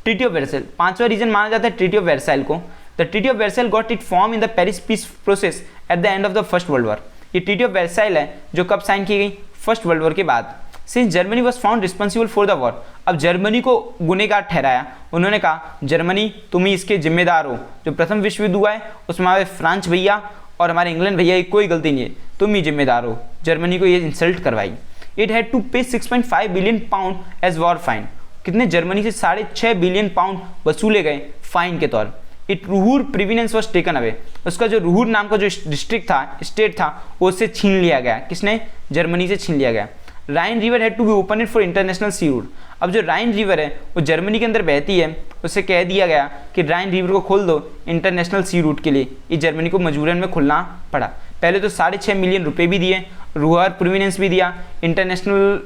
ट्रीटी ऑफ वर्साइल, 5वां रीजन माना जाता है ट्रीटी ऑफ वर्साइल को। The treaty of Versailles got it form in the Paris peace process at the end of the first world war. ये ट्रीटी ऑफ वर्साइल है जो कब साइन की गई, फर्स्ट वर्ल्ड वॉर के बाद। Since Germany was found responsible for the war, अब जर्मनी को गुनहगार ठहराया। उन्होंने कहा जर्मनी तुम ही इसके जिम्मेदार हो, जो प्रथम विश्व युद्ध हुआ है उसमें हमारे फ्रांस भैया और हमारे इंग्लैंड भैया की कोई गलती नहीं है, तुम ही जिम्मेदार हो। जर्मनी को ये इंसल्ट करवाई। It had to pay 6.5 billion pound as war fine, कितने, जर्मनी से 6.5 बिलियन पाउंड वसूले गए फाइन के तौर। It Ruhr province was taken away, उसका जो रूहुर नाम का जो डिस्ट्रिक्ट था, स्टेट था, वो उससे छीन लिया गया। किसने, जर्मनी से छीन लिया गया। Rhine river had to be open for international sea route, अब जो राइन रिवर है वो जर्मनी के अंदर बहती है, उससे कह दिया गया कि राइन रिवर को खोल दो इंटरनेशनल सी रूट के लिए। ये जर्मनी को मजबूरन में खुलना पड़ा। पहले तो 6.5 मिलियन रुपए भी दिए, रूहर प्रिविनेंस भी दिया, इंटरनेशनल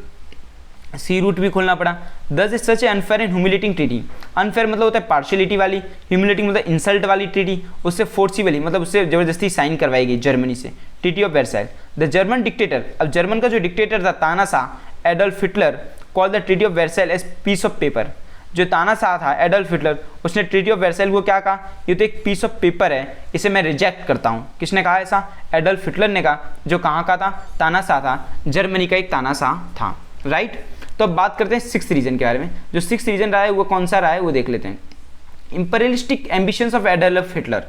सी रूट भी खोलना पड़ा। दस is such A unfair and humiliating treaty, unfair मतलब होता है पार्शियलिटी वाली, ह्यूमिलेटिंग मतलब इंसल्ट वाली ट्रीटी, उससे फोर्सिबली मतलब उससे ज़बरदस्ती साइन करवाई गई जर्मनी से। Treaty of Versailles, the German dictator, अब जर्मन का जो डिक्टेटर था तानाशाह Adolf Hitler, call the treaty of Versailles as piece of paper. जो तानाशाह था एडोल्फ हिटलर, उसने ट्रीटी ऑफ वर्साइल को क्या कहा, ये तो एक पीस ऑफ पेपर है, इसे मैं रिजेक्ट करता हूँ। किसने कहा ऐसा, एडोल्फ हिटलर ने कहा, जो कहाँ का था, तानाशाह था, जर्मनी का एक तानाशाह था, राइट। तो अब बात करते हैं 6th रीजन के बारे में। जो 6th रीजन रहा है वो कौन सा रहा है वो देख लेते हैं। Imperialistic ambitions of Adolf Hitler,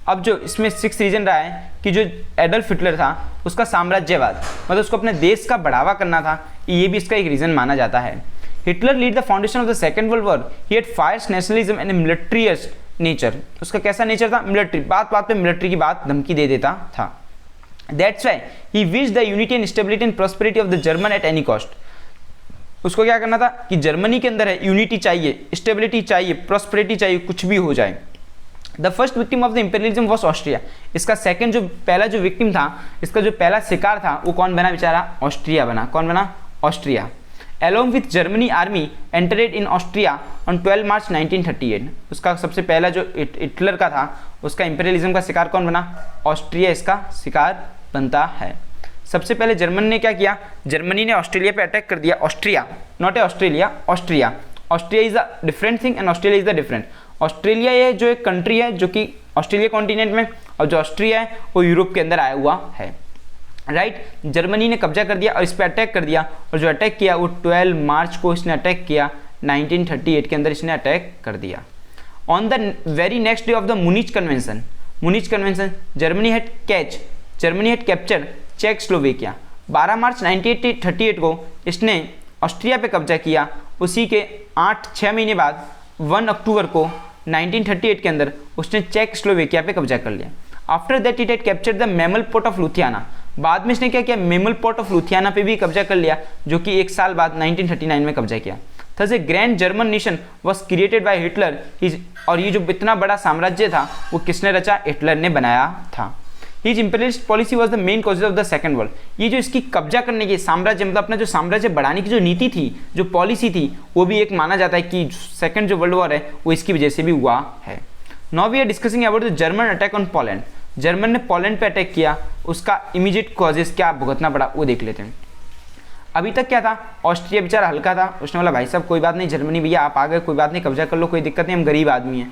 अब जो इसमें 6th रीजन रहा है कि जो एडोल्फ हिटलर था उसका साम्राज्यवाद, मतलब उसको अपने देश का बढ़ावा करना था, ये भी इसका एक रीजन माना जाता है। Hitler lead the foundation of the second world war, he had fierce nationalism and militarist nature, उसका कैसा नेचर था, मिलिट्री, बात बात पे मिलिट्री की बात धमकी दे देता था। That's why he wished the unity and stability and prosperity of the German at any cost, उसको क्या करना था कि जर्मनी के अंदर है यूनिटी चाहिए, स्टेबिलिटी चाहिए, प्रॉस्पेरिटी चाहिए, कुछ भी हो जाए। The first victim of the imperialism was Austria, इसका सेकंड जो पहला जो विक्टिम था, इसका जो पहला शिकार था वो कौन बना बेचारा, ऑस्ट्रिया बना। कौन बना, Austria. Along with Germany army entered in Austria on 12 March 1938, उसका सबसे पहला जो हिटलर का था उसका इंपीरियलिज्म का शिकार कौन बना, ऑस्ट्रिया इसका शिकार बनता है। सबसे पहले जर्मन ने क्या किया, जर्मनी ने ऑस्ट्रेलिया पे अटैक कर दिया। Austria, not A Australia, Austria. Austria is a different thing and Australia is the different. Australia ये जो एक कंट्री है जो कि ऑस्ट्रेलिया कॉन्टिनेंट में, और जो ऑस्ट्रिया है वो यूरोप के अंदर आया हुआ है, राइट। जर्मनी ने कब्जा कर दिया और इस पर अटैक कर दिया, और जो अटैक किया वो 12 मार्च को इसने अटैक किया, 1938 के अंदर इसने अटैक कर दिया। On the very next day of the Munich convention, Munich convention, Germany had captured Czechoslovakia. 12 March 1938 को इसने ऑस्ट्रिया पे कब्जा किया। उसी के 6 महीने बाद 1 अक्टूबर को 1938 के अंदर उसने चेकोस्लोवाकिया पे कब्जा कर लिया। After that it had captured the Memel port of Lithuania, बाद में इसने क्या किया, मेमल पोर्ट ऑफ लुथियाना पे भी कब्जा कर लिया, जो कि 1 साल बाद 1939 में कब्जा किया। Thus A grand German nation was created by Hitler, और ये जो इतना बड़ा साम्राज्य था वो किसने रचा, हिटलर ने बनाया था। His imperialist policy was the main causes of the second world, ये जो इसकी कब्जा करने की साम्राज्य मतलब अपना जो साम्राज्य बढ़ाने की जो नीति थी, जो पॉलिसी थी, वो भी एक माना जाता है कि सेकंड जो वर्ल्ड वॉर है वो इसकी वजह से भी हुआ है। Now we are discussing about the German attack on Poland, German ने पोलैंड पे अटैक किया, उसका इमीडिएट कॉजेज क्या भुगतना पड़ा वो देख लेते हैं। अभी तक क्या था, ऑस्ट्रिया बेचारा हल्का था, उसने बोला भाई साहब कोई बात नहीं, जर्मनी भैया आप आ गए, कोई बात नहीं, कब्जा कर लो, कोई दिक्कत नहीं, हम गरीब आदमी हैं।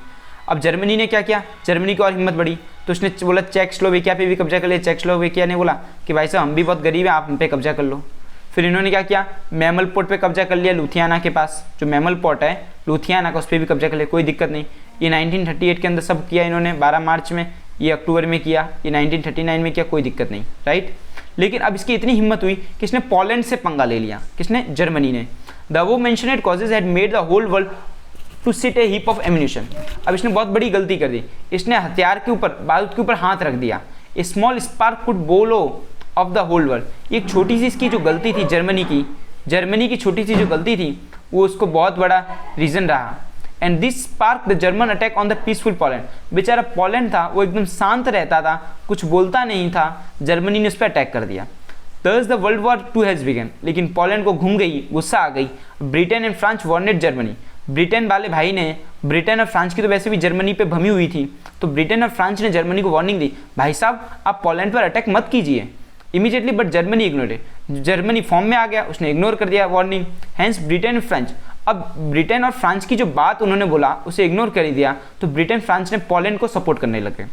अब जर्मनी ने क्या किया, जर्मनी की और हिम्मत बढ़ी, तो उसने बोला चेकोस्लोवाकिया पे भी कब्जा कर लिया। चेकोस्लोवाकिया ने बोला कि भाई साहब हम भी बहुत गरीब हैं, आप हम पे कब्जा कर लो। फिर इन्होंने क्या किया, मैमल पोर्ट पे कब्जा कर लिया, लुधियाना के पास जो मैमल पोर्ट है लुधियाना का, उस पर भी कब्जा कर लिया, कोई दिक्कत नहीं। ये 1938 के अंदर सब किया इन्होंने, 12 मार्च में, ये अक्टूबर में किया, ये 1939 में किया, कोई दिक्कत नहीं, राइट। लेकिन अब इसकी इतनी हिम्मत हुई कि इसने पोलैंड से पंगा ले लिया, किसने, जर्मनी ने। The above mentioned causes had made the whole world to sit a heap of ammunition. अब इसने बहुत बड़ी गलती कर दी, इसने हथियार के ऊपर, बारूद के ऊपर हाथ रख दिया। ए स्मॉल स्पार्क कुड बोलो ऑफ द होल वर्ल्ड। एक छोटी सी इसकी जो गलती थी जर्मनी की छोटी सी जो गलती थी वो उसको बहुत बड़ा रीज़न रहा। And this spark the German attack on the peaceful Poland. बेचारा पोलैंड था, वो एकदम शांत रहता था, कुछ बोलता नहीं था, जर्मनी ने उस पर अटैक कर दिया। Thus the World War II has begun। लेकिन पोलैंड को घूम गई, गुस्सा आ गई। Britain and France warned Germany. Britain वाले भाई ने, ब्रिटेन और फ्रांस की तो वैसे भी जर्मनी पे भमी हुई थी, तो ब्रिटेन और फ्रांस ने जर्मनी को वार्निंग दी, भाई साहब आप पोलैंड पर अटैक मत कीजिए इमीडिएटली। बट जर्मनी इग्नोर है, जर्मनी फॉर्म में आ गया, उसने इग्नोर कर दिया warning. Hence Britain and France, अब ब्रिटेन और फ्रांस की जो बात उन्होंने बोला उसे इग्नोर कर दिया, तो ब्रिटेन फ्रांस ने पोलैंड को सपोर्ट करने लगे।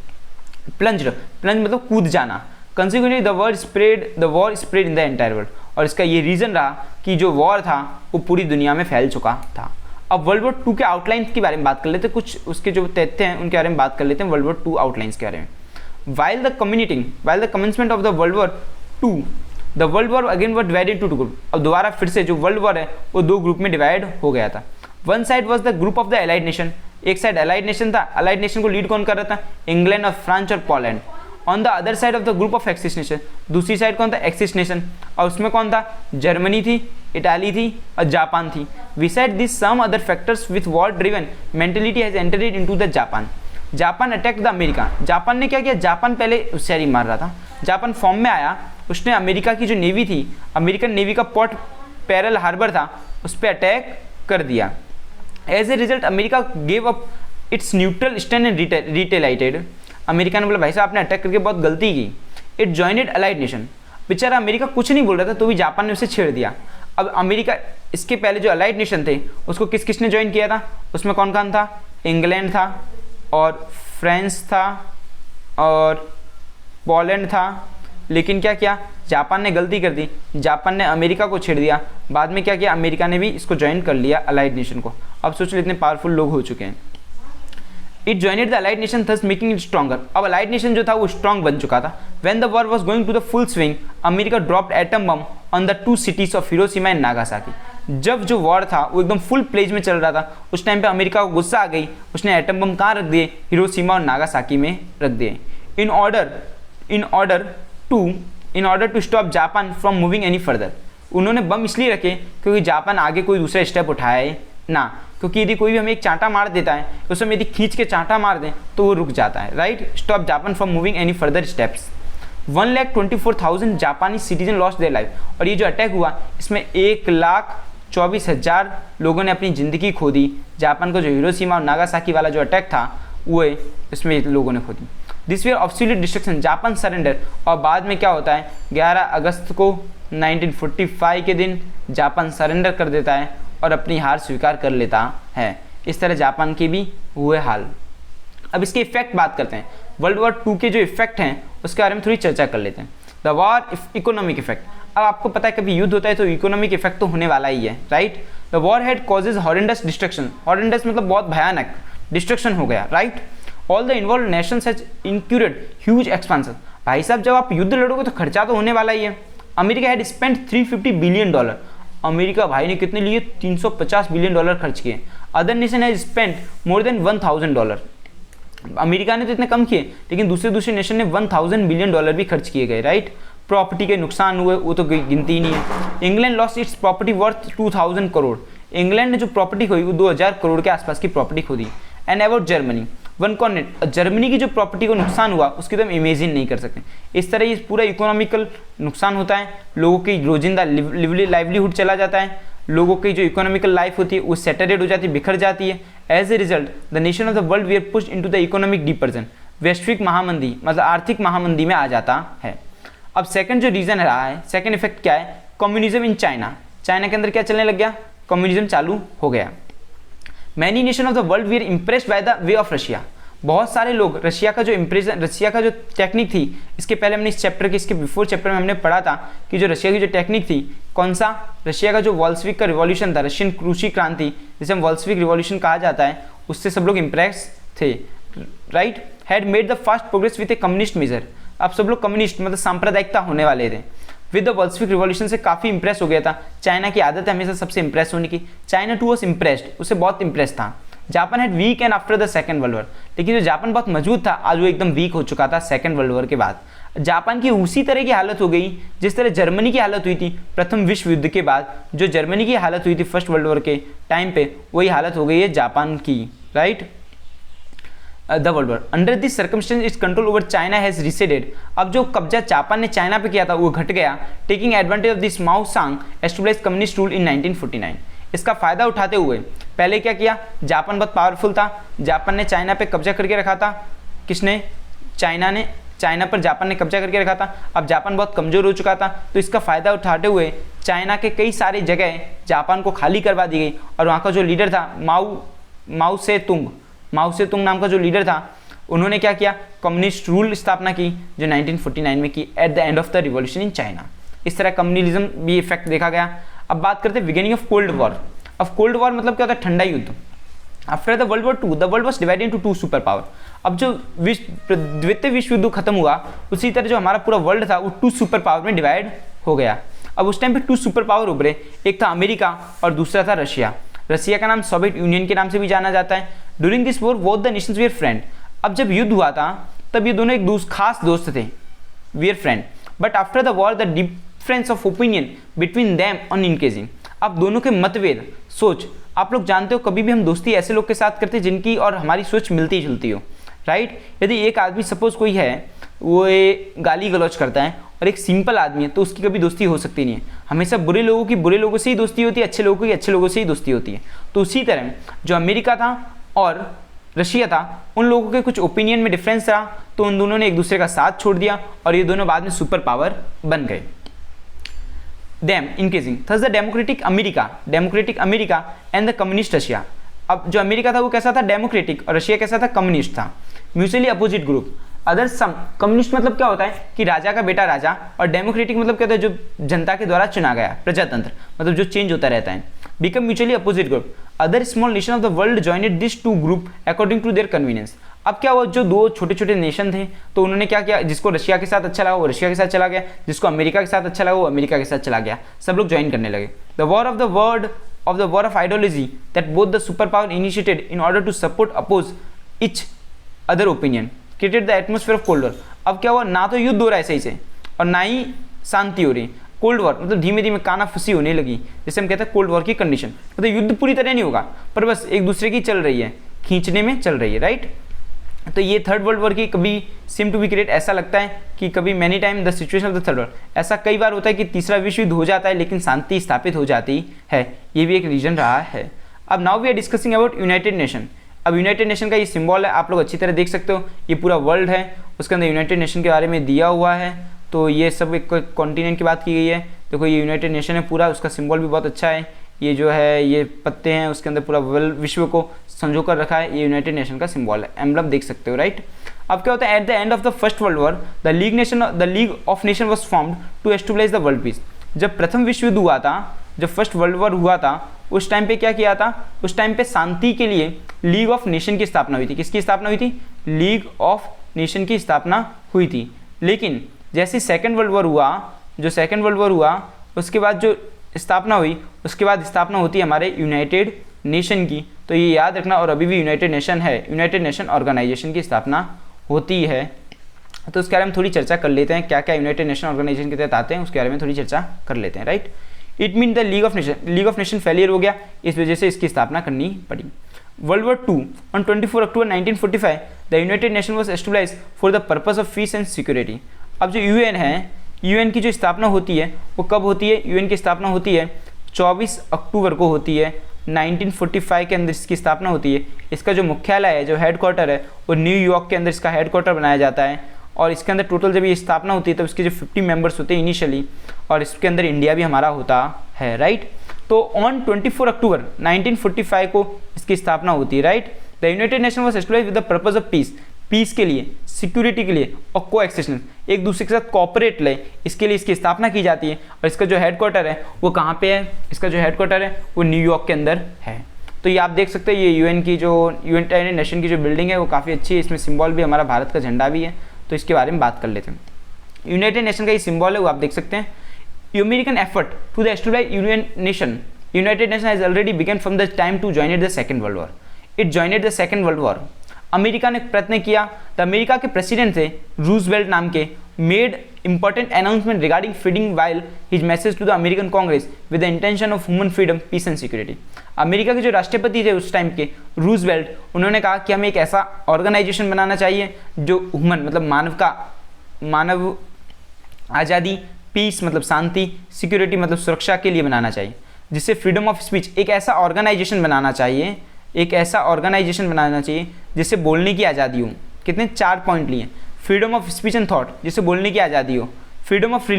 प्लंज मतलब कूद जाना। Consequently the war spread in the entire world. और इसका ये रीज़न रहा कि जो वॉर था वो पूरी दुनिया में फैल चुका था। अब वर्ल्ड वॉर 2 के आउटलाइंस के बारे में बात कर लेते हैं, कुछ उसके जो तथ्य हैं उनके बारे में बात कर लेते हैं, वर्ल्ड वॉर 2 आउटलाइंस के बारे में। While the commencement of the World War II, the World War again was divided into two groups। अब दोबारा फिर से जो वर्ल्ड वॉर है वो दो ग्रुप में डिवाइड हो गया था। One side was the group of the allied nation, एक साइड एलाइड नेशन था, एलाइड नेशन को लीड कौन कर रहा था, इंग्लैंड और फ्रांस और Poland. On the other side of the group of axis nation, दूसरी साइड कौन था, एक्सिस नेशन, और उसमें कौन था, जर्मनी थी, इटाली थी और जापान थी। Beside this some other factors with war driven mentality has entered into the Japan. Japan attack the America. Japan ने क्या किया, जापान पहले होशियारी मार रहा था, जापान फॉर्म में आया, उसने अमेरिका की जो नेवी थी, अमेरिकन नेवी का पोर्ट पेरल हार्बर था, उस पर अटैक कर दिया। As a result America gave up its neutral stand and retaliated. America ने बोला भाई साहब आपने अटैक करके बहुत गलती की। It joined allied nation. बेचारा अमेरिका कुछ नहीं बोल रहा था तो भी जापान ने उसे छेड़ दिया। अब अमेरिका, इसके पहले जो अलाइड नेशन थे उसको किसने ज्वाइन किया था, उसमें कौन कौन था, इंग्लैंड था और फ्रांस था और पोलैंड था। लेकिन क्या किया, जापान ने गलती कर दी, जापान ने अमेरिका को छेड़ दिया। बाद में क्या किया, अमेरिका ने भी इसको ज्वाइन कर लिया अलाइड नेशन को। अब सोच लो इतने पावरफुल लोग हो चुके हैं। It joined the allied nation thus making it stronger. अब अलाइड नेशन जो था वो स्ट्रॉन्ग बन चुका था। When the war was going to the full swing America dropped atom bomb on the 2 cities of Hiroshima and Nagasaki. जब जो वॉर था वो एकदम फुल प्लेज में चल रहा था, उस टाइम पे अमेरिका को गुस्सा आ गई, उसने एटम बम कहाँ रख दिए, हिरोशिमा और नागासाकी में रख दिए। In order to stop Japan from moving any further. उन्होंने बम इसलिए रखे क्योंकि जापान आगे कोई दूसरा स्टेप उठाए ना, क्योंकि यदि कोई भी हमें एक चांटा मार देता है उस समय यदि खींच के चांटा मार दें तो वो रुक जाता है, right. Stop Japan from moving any further steps. 1,24,000 जापानी सिटीजन लॉस्ट देयर लाइफ। और ये जो अटैक हुआ इसमें 1,24,000 लोगों ने अपनी ज़िंदगी खो दी। जापान का जो हिरोशिमा और नागासाकी वाला जो अटैक था वो इसमें लोगों ने खो दी। This way absolute destruction, Japan surrender. और बाद में क्या होता है, 11 अगस्त को 1945 के दिन जापान सरेंडर कर देता है और अपनी हार स्वीकार कर लेता है। इस तरह जापान के भी हुए हाल। अब इसके इफेक्ट बात करते हैं। वर्ल्ड वॉर 2 के जो इफेक्ट हैं उसके बारे में थोड़ी चर्चा कर लेते हैं। The war economic effect. अब आपको पता है कभी युद्ध होता है तो इकोनॉमिक इफेक्ट तो होने वाला ही है, right. The war had causes horrendous destruction. Horrendous मतलब बहुत भयानक डिस्ट्रक्शन हो गया, right. All the involve nations has incurred huge expansion. भाई साहब जब आप युद्ध लड़ोगे तो खर्चा तो होने वाला ही है। America had spend $350 billion. America भाई ने कितने लिए, $350 बिलियन खर्च किए। Other nation has spend more than $1,000। America ने तो इतने कम किए लेकिन दूसरे नेशन ने $1,000 बिलियन भी खर्च किए गए, राइट। प्रॉपर्टी के नुकसान हुए वो तो गिनती ही नहीं है। England lost its property worth 2,000 crore. England ने जो प्रॉपर्टी खोई वो 2,000 करोड़ के आसपास की प्रॉपर्टी खो दी। एंड अबाउट जर्मनी, जर्मनी की जो प्रॉपर्टी को नुकसान हुआ उसकी तो हम इमेजिन नहीं कर सकते। इस तरह ये पूरा इकोनॉमिकल नुकसान होता है, लोगों की रोजिंदा लाइवलीहुड चला जाता है, लोगों की जो इकोनॉमिकल लाइफ होती है वो सेटरेट हो जाती है, बिखर जाती है। As a result the nation of the world we are pushed into the economic depression. वैश्विक महामंदी मतलब आर्थिक महामंदी में आ जाता है। अब सेकंड जो रीज़न रहा है, सेकंड इफेक्ट क्या है, कम्युनिज्म इन चाइना, चाइना के अंदर क्या चलने लग गया, कम्युनिज्म चालू हो गया। Many nation of the world Veer impressed by the way of Russia, बहुत सारे लोग रशिया का जो इम्प्रेशन, रशिया का जो टेक्निक थी, इसके पहले हमने इस चैप्टर के, इसके बिफोर चैप्टर में हमने पढ़ा था कि जो रशिया की जो टेक्निक थी, कौन सा, रशिया का जो वॉल्शविक का रिवॉल्यूशन था, रशियन क्रूसी क्रांति, जिसे हम वॉल्शविक रिवॉल्यूशन कहा जाता है, उससे सब लोग इम्प्रेस थे, right. Had made the fast progress with a communist measure, अब सब लोग कम्युनिस्ट मतलब सांप्रदायिकता होने वाले थे। विद द वॉल्शविक रिवॉल्यूशन से काफ़ी इंप्रेस हो गया था। चाइना की आदत है हमेशा सबसे इंप्रेस होने की। चाइना टू वॉज इम्प्रेस्ड, उससे बहुत इंप्रेस था। Japan had weak and after the second world war, लेकिन जो जापान बहुत मजबूत था, आज वो एकदम वीक हो चुका था सेकंड वर्ल्ड वॉर के बाद। जापान की उसी तरह की हालत हो गई जिस तरह जर्मनी की हालत हुई थी प्रथम विश्व युद्ध के बाद। जो जर्मनी की हालत हुई थी फर्स्ट वर्ल्ड वॉर के टाइम पे, वही हालत हो गई है जापान की, right. The world war under this circumstances its control over China has receded, अब जो कब्जा जापान ने चाइना पे किया था वो घट गया। टेकिंग एडवांटेज ऑफ दिस माओ सांग एस्टेब्लिश्ड कम्युनिस्ट रूल इन 1949, इसका फायदा उठाते हुए पहले क्या किया, जापान बहुत पावरफुल था, जापान ने चाइना पे कब्जा करके रखा था। किसने, चाइना ने, चाइना पर जापान ने कब्जा करके रखा था। अब जापान बहुत कमज़ोर हो चुका था, तो इसका फ़ायदा उठाते हुए चाइना के कई सारी जगह जापान को खाली करवा दी गई। और वहाँ का जो लीडर था माओ से तुंग नाम का जो लीडर था, उन्होंने क्या किया, कम्युनिस्ट रूल स्थापना की जो 1949 में की eight the end of the revolution in China. इस तरह कम्युनिज्म भी इफेक्ट देखा गया। अब बात करते हैं बिगिनिंग ऑफ कोल्ड वॉर। अब कोल्ड वॉर मतलब क्या होता है, ठंडा युद्ध। After the world war two the world was divided into two super power. अब जो द्वितीय विश्व युद्ध खत्म हुआ, उसी तरह जो हमारा पूरा वर्ल्ड था वो टू सुपर पावर में डिवाइड हो गया। अब उस टाइम पे टू सुपर पावर उभरे, एक था अमेरिका और दूसरा था रशिया। रशिया का नाम सोवियत यूनियन के नाम से भी जाना जाता है। During this war both the Nations Veer friend, अब जब युद्ध हुआ था तब ये दोनों एक खास दोस्त थे, were friend. But after the war the difference of opinion between them on increasing, अब दोनों के मतभेद, सोच, आप लोग जानते हो कभी भी हम दोस्ती ऐसे लोग के साथ करते हैं जिनकी और हमारी सोच मिलती जुलती हो, राइट। यदि एक आदमी सपोज कोई है वो गाली गलौज करता है और एक सिंपल आदमी है, तो उसकी कभी दोस्ती हो सकती नहीं है। हमेशा बुरे लोगों की बुरे लोगों से ही दोस्ती होती है, अच्छे लोगों की अच्छे लोगों से ही दोस्ती होती है। तो उसी तरह जो अमेरिका था और रशिया था, उन लोगों के कुछ ओपिनियन में डिफरेंस रहा, तो उन दोनों ने एक दूसरे का साथ छोड़ दिया और ये दोनों बाद में सुपर पावर बन गए। Them increasing thus the democratic America and the communist Russia. अब जो अमेरिका था वो कैसा था, डेमोक्रेटिक, और रशिया कैसा था, कम्युनिस्ट था। म्यूचुअली अपोजिट ग्रुप अदर सम, कम्युनिस्ट मतलब क्या होता है कि राजा का बेटा राजा, और डेमोक्रेटिक मतलब क्या होता है जो जनता के द्वारा चुना गया, प्रजातंत्र, मतलब जो चेंज होता रहता है। Become mutually opposite group other small nation of the world joined this two group according to their convenience. अब क्या हुआ, जो दो छोटे छोटे नेशन थे तो उन्होंने क्या किया, जिसको रशिया के साथ अच्छा लगा वो रशिया के साथ चला गया, जिसको अमेरिका के साथ अच्छा लगा वो अमेरिका के साथ चला गया, सब लोग ज्वाइन करने लगे। The war of ideology that both the super power initiated in order to support oppose each other opinion created the atmosphere of cold war. अब क्या हुआ, ना तो युद्ध हो रहा है सही से और ना ही शांति हो रही। कोल्ड वॉर मतलब धीमे धीमे कानाफूसी होने लगी, जैसे हम कहते हैं कोल्ड वॉर की कंडीशन, मतलब युद्ध पूरी तरह नहीं होगा पर बस एक दूसरे की चल रही है, खींचने में चल रही है, राइट। तो ये थर्ड वर्ल्ड वॉर की कभी सिम टू बी क्रिएट, ऐसा लगता है कि कभी many time the situation of the third war, ऐसा कई बार होता है कि तीसरा विश्व युद्ध हो जाता है लेकिन शांति स्थापित हो जाती है, ये भी एक रीजन रहा है। अब now we are discussing about united nation. अब यूनाइटेड नेशन का ये सिंबल है, आप लोग अच्छी तरह देख सकते हो, ये पूरा वर्ल्ड है, उसके अंदर यूनाइटेड नेशन के बारे में दिया हुआ है। तो ये सब एक कॉन्टिनेंट की बात की गई है। देखो ये यूनाइटेड नेशन है पूरा, उसका सिंबल भी बहुत अच्छा है, ये जो है ये पत्ते हैं उसके अंदर पूरा विश्व को संजो कर रखा है, ये यूनाइटेड नेशन का सिंबल है, एम्बलम देख सकते हो, राइट। अब क्या होता है, at the end of the first world war the league of nation was formed to establish the world peace. जब प्रथम विश्व युद्ध हुआ था, जब फर्स्ट वर्ल्ड वॉर हुआ था, उस टाइम पे क्या किया था, उस टाइम पे शांति के लिए लीग ऑफ नेशन की स्थापना हुई थी। किसकी स्थापना हुई थी, लीग ऑफ नेशन की स्थापना हुई थी। लेकिन जैसे सेकेंड वर्ल्ड वॉर हुआ, जो सेकेंड वर्ल्ड वॉर हुआ उसके बाद जो स्थापना हुई, उसके बाद स्थापना होती है हमारे यूनाइटेड नेशन की। तो ये याद रखना, और अभी भी यूनाइटेड नेशन है, यूनाइटेड नेशन ऑर्गेनाइजेशन की स्थापना होती है। तो उसके बारे में थोड़ी चर्चा कर लेते हैं, क्या क्या यूनाइटेड नेशन ऑर्गेनाइजेशन के तहत आते हैं उसके बारे में थोड़ी चर्चा कर लेते हैं, right. It mean the league of nation failure हो गया, इस वजह से इसकी स्थापना करनी पड़ी। World war two on 24 October 1945 the united nation was established for the purpose of peace and security. अब जो यूएन है, यूएन की जो स्थापना होती है वो कब होती है, यूएन की स्थापना होती है 24 अक्टूबर को होती है 1945 के अंदर इसकी स्थापना होती है। इसका जो मुख्यालय है, जो हेडक्वार्टर है, वो न्यूयॉर्क के अंदर इसका हेडक्वार्टर बनाया जाता है। और इसके अंदर टोटल जब ये स्थापना होती है तो इसके जो 50 मेंबर्स होते हैं इनिशियली, और इसके अंदर इंडिया भी हमारा होता है, राइट। तो ऑन 24 अक्टूबर 1945 को इसकी स्थापना होती है, right. The united nation was established with the purpose of peace, peace के लिए, सिक्योरिटी के लिए और कोएक्सिस्टेंस, एक दूसरे के साथ कोऑपरेट ले, इसके लिए इसकी स्थापना की जाती है। और इसका जो हेडक्वार्टर है वो कहाँ पे है, इसका जो हेडक्वार्टर है वो न्यूयॉर्क के अंदर है। तो ये आप देख सकते हैं, ये यूएन की जो यूनाइटेड नेशन की जो बिल्डिंग है वो काफ़ी अच्छी है, इसमें सिंबल भी हमारा भारत का झंडा भी है, तो इसके बारे में बात कर लेते हैं। यूनाइटेड नेशन का ये सिंबल है वो आप देख सकते हैं। American effort to the establish United Nation has already began from the time to join the second world war. It joined the second world war. America ने प्रयत्न किया, तो अमेरिका के प्रेसिडेंट थे रूजवेल्ट नाम के, made important announcement regarding freedom while his message to the American congress with the intention of human freedom, peace and security. America के जो राष्ट्रपति थे उस टाइम के रूजवेल्ट, उन्होंने कहा कि हमें एक ऐसा ऑर्गेनाइजेशन बनाना चाहिए जो ह्यूमन मतलब मानव आज़ादी, पीस मतलब शांति, सिक्योरिटी मतलब सुरक्षा के लिए बनाना चाहिए, जिससे फ्रीडम ऑफ स्पीच, एक ऐसा ऑर्गेनाइजेशन बनाना चाहिए, एक ऐसा ऑर्गेनाइजेशन बनाना चाहिए जिससे बोलने की आज़ादी हो। कितने 4 पॉइंट लिए, freedom of speech and thought, जिससे बोलने की आज़ादी हो, freedom of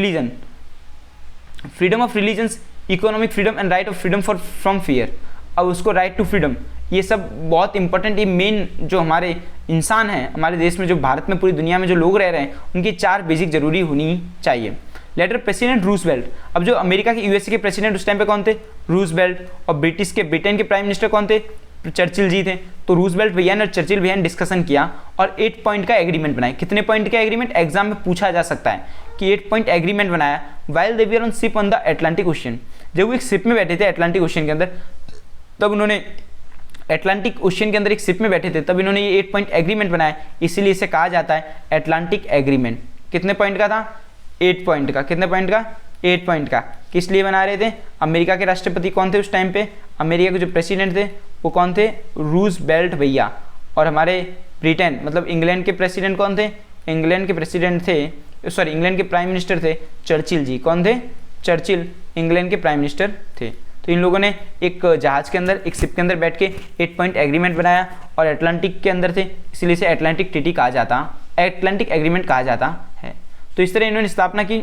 religions, economic freedom and right of freedom from fear. अब उसको राइट टू फ्रीडम, ये सब बहुत इंपॉर्टेंट, ये मेन जो हमारे इंसान हैं हमारे देश में, जो भारत में, पूरी दुनिया में जो लोग रह रहे हैं, उनकी 4 बेसिक जरूरी होनी चाहिए। लेटर प्रेसिडेंट रूजवेल्ट, अब जो अमेरिका के यूएसए के प्रेसिडेंट उस टाइम पे कौन थे, रूजवेल्ट, और ब्रिटेन के प्राइम मिनिस्टर कौन थे, चर्चिल जी थे। तो रूजवेल्ट भैया ने और चर्चिल भैया ने डिस्कशन किया और 8 पॉइंट का एग्रीमेंट बनाया। कितने पॉइंट का एग्रीमेंट, एग्जाम में पूछा जा सकता है कि 8 पॉइंट एग्रीमेंट बनाया। While they were on ship on the Atlantic ocean, जब वो एक शिप में बैठे थे अटलांटिक ओशियन के अंदर, तब उन्होंने अटलांटिक ओशियन के अंदर एक शिप में बैठे थे, तब इन्होंने ये 8 पॉइंट एग्रीमेंट बनाया, इसीलिए इसे कहा जाता है अटलांटिक एग्रीमेंट। कितने पॉइंट का था, 8 पॉइंट का। कितने पॉइंट का, 8 पॉइंट का। किस लिए बना रहे थे, अमेरिका के राष्ट्रपति कौन थे उस टाइम पे, अमेरिका के जो प्रेसिडेंट थे वो कौन थे, रूजवेल्ट भैया। और हमारे ब्रिटेन मतलब इंग्लैंड के प्रेसिडेंट कौन थे, इंग्लैंड के प्रेसिडेंट थे, सॉरी इंग्लैंड के प्राइम मिनिस्टर थे चर्चिल जी। कौन थे, चर्चिल, इंग्लैंड के प्राइम मिनिस्टर थे। तो इन लोगों ने एक जहाज के अंदर, एक शिप के अंदर बैठ के 8 पॉइंट एग्रीमेंट बनाया और अटलांटिक के अंदर थे, इसलिए इसे अटलांटिक ट्रीटी कहा जाता, अटलांटिक एग्रीमेंट कहा जाता है। तो इस तरह इन्होंने स्थापना की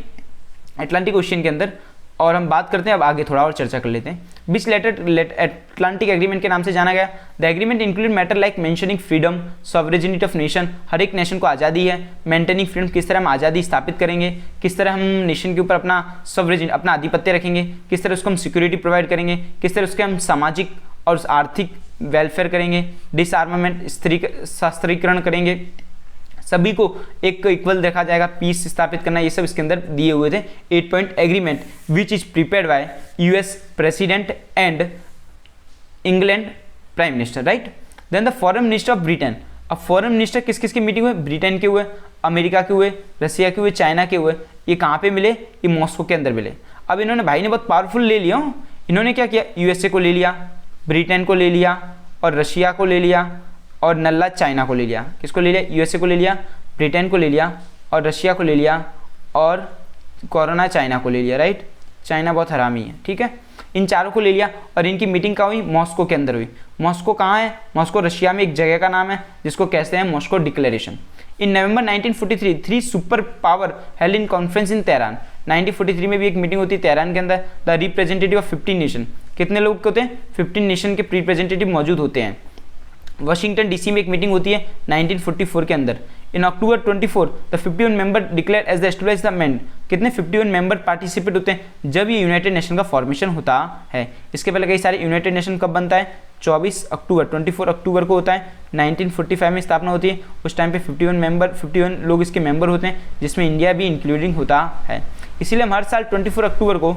अटलांटिक ओशियन के अंदर। और हम बात करते हैं, अब आगे थोड़ा और चर्चा कर लेते हैं। बीच लेटर अटलांटिक एग्रीमेंट के नाम से जाना गया। The agreement include matter like mentioning freedom, sovereignty of nation, हर एक नेशन को आज़ादी है, मेंटेनिंग फ्रीडम, किस तरह हम आज़ादी स्थापित करेंगे, किस तरह हम नेशन के ऊपर अपना सॉवरेनिटी, अपना आधिपत्य रखेंगे, किस तरह उसको हम सिक्योरिटी प्रोवाइड करेंगे, किस तरह उसके हम सामाजिक और आर्थिक वेलफेयर करेंगे, डिसआर्मामेंट, शस्त्रीकरण करेंगे, सभी को एक इक्वल देखा जाएगा, पीस स्थापित करना, ये सब इसके अंदर दिए हुए थे। 8 point agreement which is prepared by US president and England prime minister, right. Then the foreign minister of Britain, अब फॉरेन मिनिस्टर किस किस की मीटिंग हुए, ब्रिटेन के हुए, अमेरिका के हुए, रसिया के हुए, चाइना के हुए। ये कहाँ पे मिले, ये मॉस्को के अंदर मिले। अब इन्होंने, भाई ने बहुत पावरफुल ले लिया, इन्होंने क्या किया, यूएसए को ले लिया, ब्रिटेन को ले लिया और रशिया को ले लिया और नल्ला चाइना को ले लिया। किसको ले लिया, यूएसए को ले लिया, ब्रिटेन को ले लिया और रशिया को ले लिया और कोरोना चाइना को ले लिया, राइट। चाइना बहुत हरामी है, ठीक है। इन चारों को ले लिया और इनकी मीटिंग कहाँ हुई, मॉस्को के अंदर हुई। मॉस्को कहाँ है, मॉस्को रशिया में एक जगह का नाम है जिसको कहते हैं Moscow declaration. In November 1943 3 super power held in conference in Tehran. 1943 में भी एक मीटिंग होती है तेहरान के अंदर। द रिप्रेजेंटेटिव ऑफ 15 नेशन, कितने लोग होते हैं, 15 नेशन के रिप्रेजेंटेटिव मौजूद होते हैं। वाशिंगटन डीसी में एक मीटिंग होती है 1944 के अंदर। In October 24 the 51 member declare as the establishment, कितने 51 मेंबर पार्टिसिपेट होते हैं जब ये यूनाइटेड नेशन का फॉर्मेशन होता है। इसके पहले कई सारे यूनाइटेड नेशन कब बनता है, 24 अक्टूबर को होता है। 1945 में स्थापना होती है, उस टाइम पे 51 लोग इसके मेंबर होते हैं, जिसमें इंडिया भी इंक्लूडिंग होता है। इसीलिए हम हर साल 24 अक्टूबर को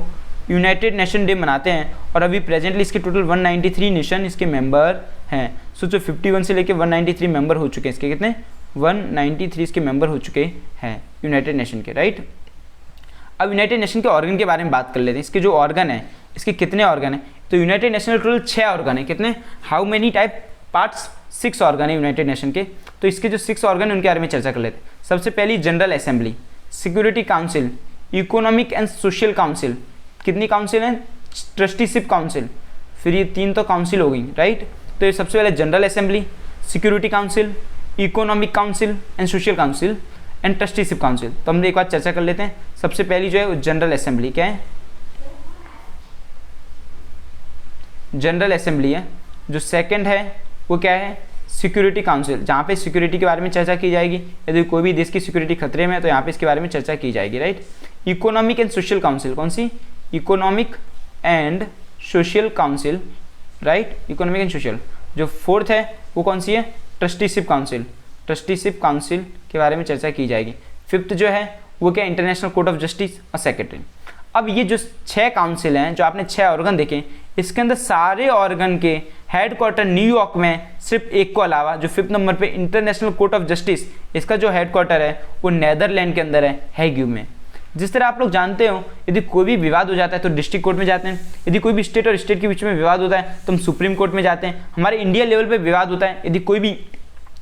यूनाइटेड नेशन डे मनाते हैं। और अभी प्रेजेंटली इसके टोटल 193 नेशन इसके मेंबर हैं। सोचो 51 से लेके 193 मेंबर हो चुके हैं इसके, कितने 193 इसके मेंबर हो चुके हैं यूनाइटेड नेशन के, राइट। अब यूनाइटेड नेशन के ऑर्गन के बारे में बात कर लेते हैं। इसके जो ऑर्गन है, इसके कितने ऑर्गन है, तो यूनाइटेड नेशन के टोटल 6 ऑर्गन है। कितने, how many type parts, 6 organ है यूनाइटेड नेशन के। तो इसके जो 6 ऑर्गन है उनके बारे में चर्चा कर लेते हैं। सबसे पहली general assembly, security council, economic and social council, कितनी काउंसिल है, ट्रस्टीशिप काउंसिल, फिर ये 3 तो काउंसिल हो गई, राइट। तो ये सबसे पहले general assembly, security council, economic council and social council. And trusteeship council. तो हम एक बार चर्चा कर लेते हैं। सबसे पहली जो है जनरल असेंबली, क्या है? जनरल असेंबली है। जो सेकंड है वो क्या है? सिक्योरिटी काउंसिल, जहाँ पे सिक्योरिटी के बारे में चर्चा की जाएगी। यदि कोई भी देश की सिक्योरिटी खतरे में है तो यहाँ पे इसके बारे में चर्चा की जाएगी, right. Economic and social council, कौन सी? Economic and social council, right, economic and social. जो फोर्थ है वो कौन सी है? ट्रस्टीशिप काउंसिल, ट्रस्टीशिप काउंसिल के बारे में चर्चा की जाएगी। फिफ्थ जो है वो क्या? इंटरनेशनल कोर्ट ऑफ जस्टिस और सेक्रेटरी। अब ये जो 6 काउंसिल हैं, जो आपने 6 ऑर्गन देखे, इसके अंदर सारे ऑर्गन के हेडक्वार्टर न्यूयॉर्क में, सिर्फ एक को अलावा जो 5th नंबर पे इंटरनेशनल कोर्ट ऑफ जस्टिस, इसका जो हेडक्वार्टर है वो नेदरलैंड के अंदर है, हैग में। जिस तरह आप लोग जानते हो, यदि कोई भी विवाद हो जाता है तो डिस्ट्रिक्ट कोर्ट में जाते हैं, यदि कोई भी स्टेट और स्टेट के बीच में विवाद होता है तो हम सुप्रीम कोर्ट में जाते हैं। हमारे इंडिया लेवल पे विवाद होता है, यदि कोई भी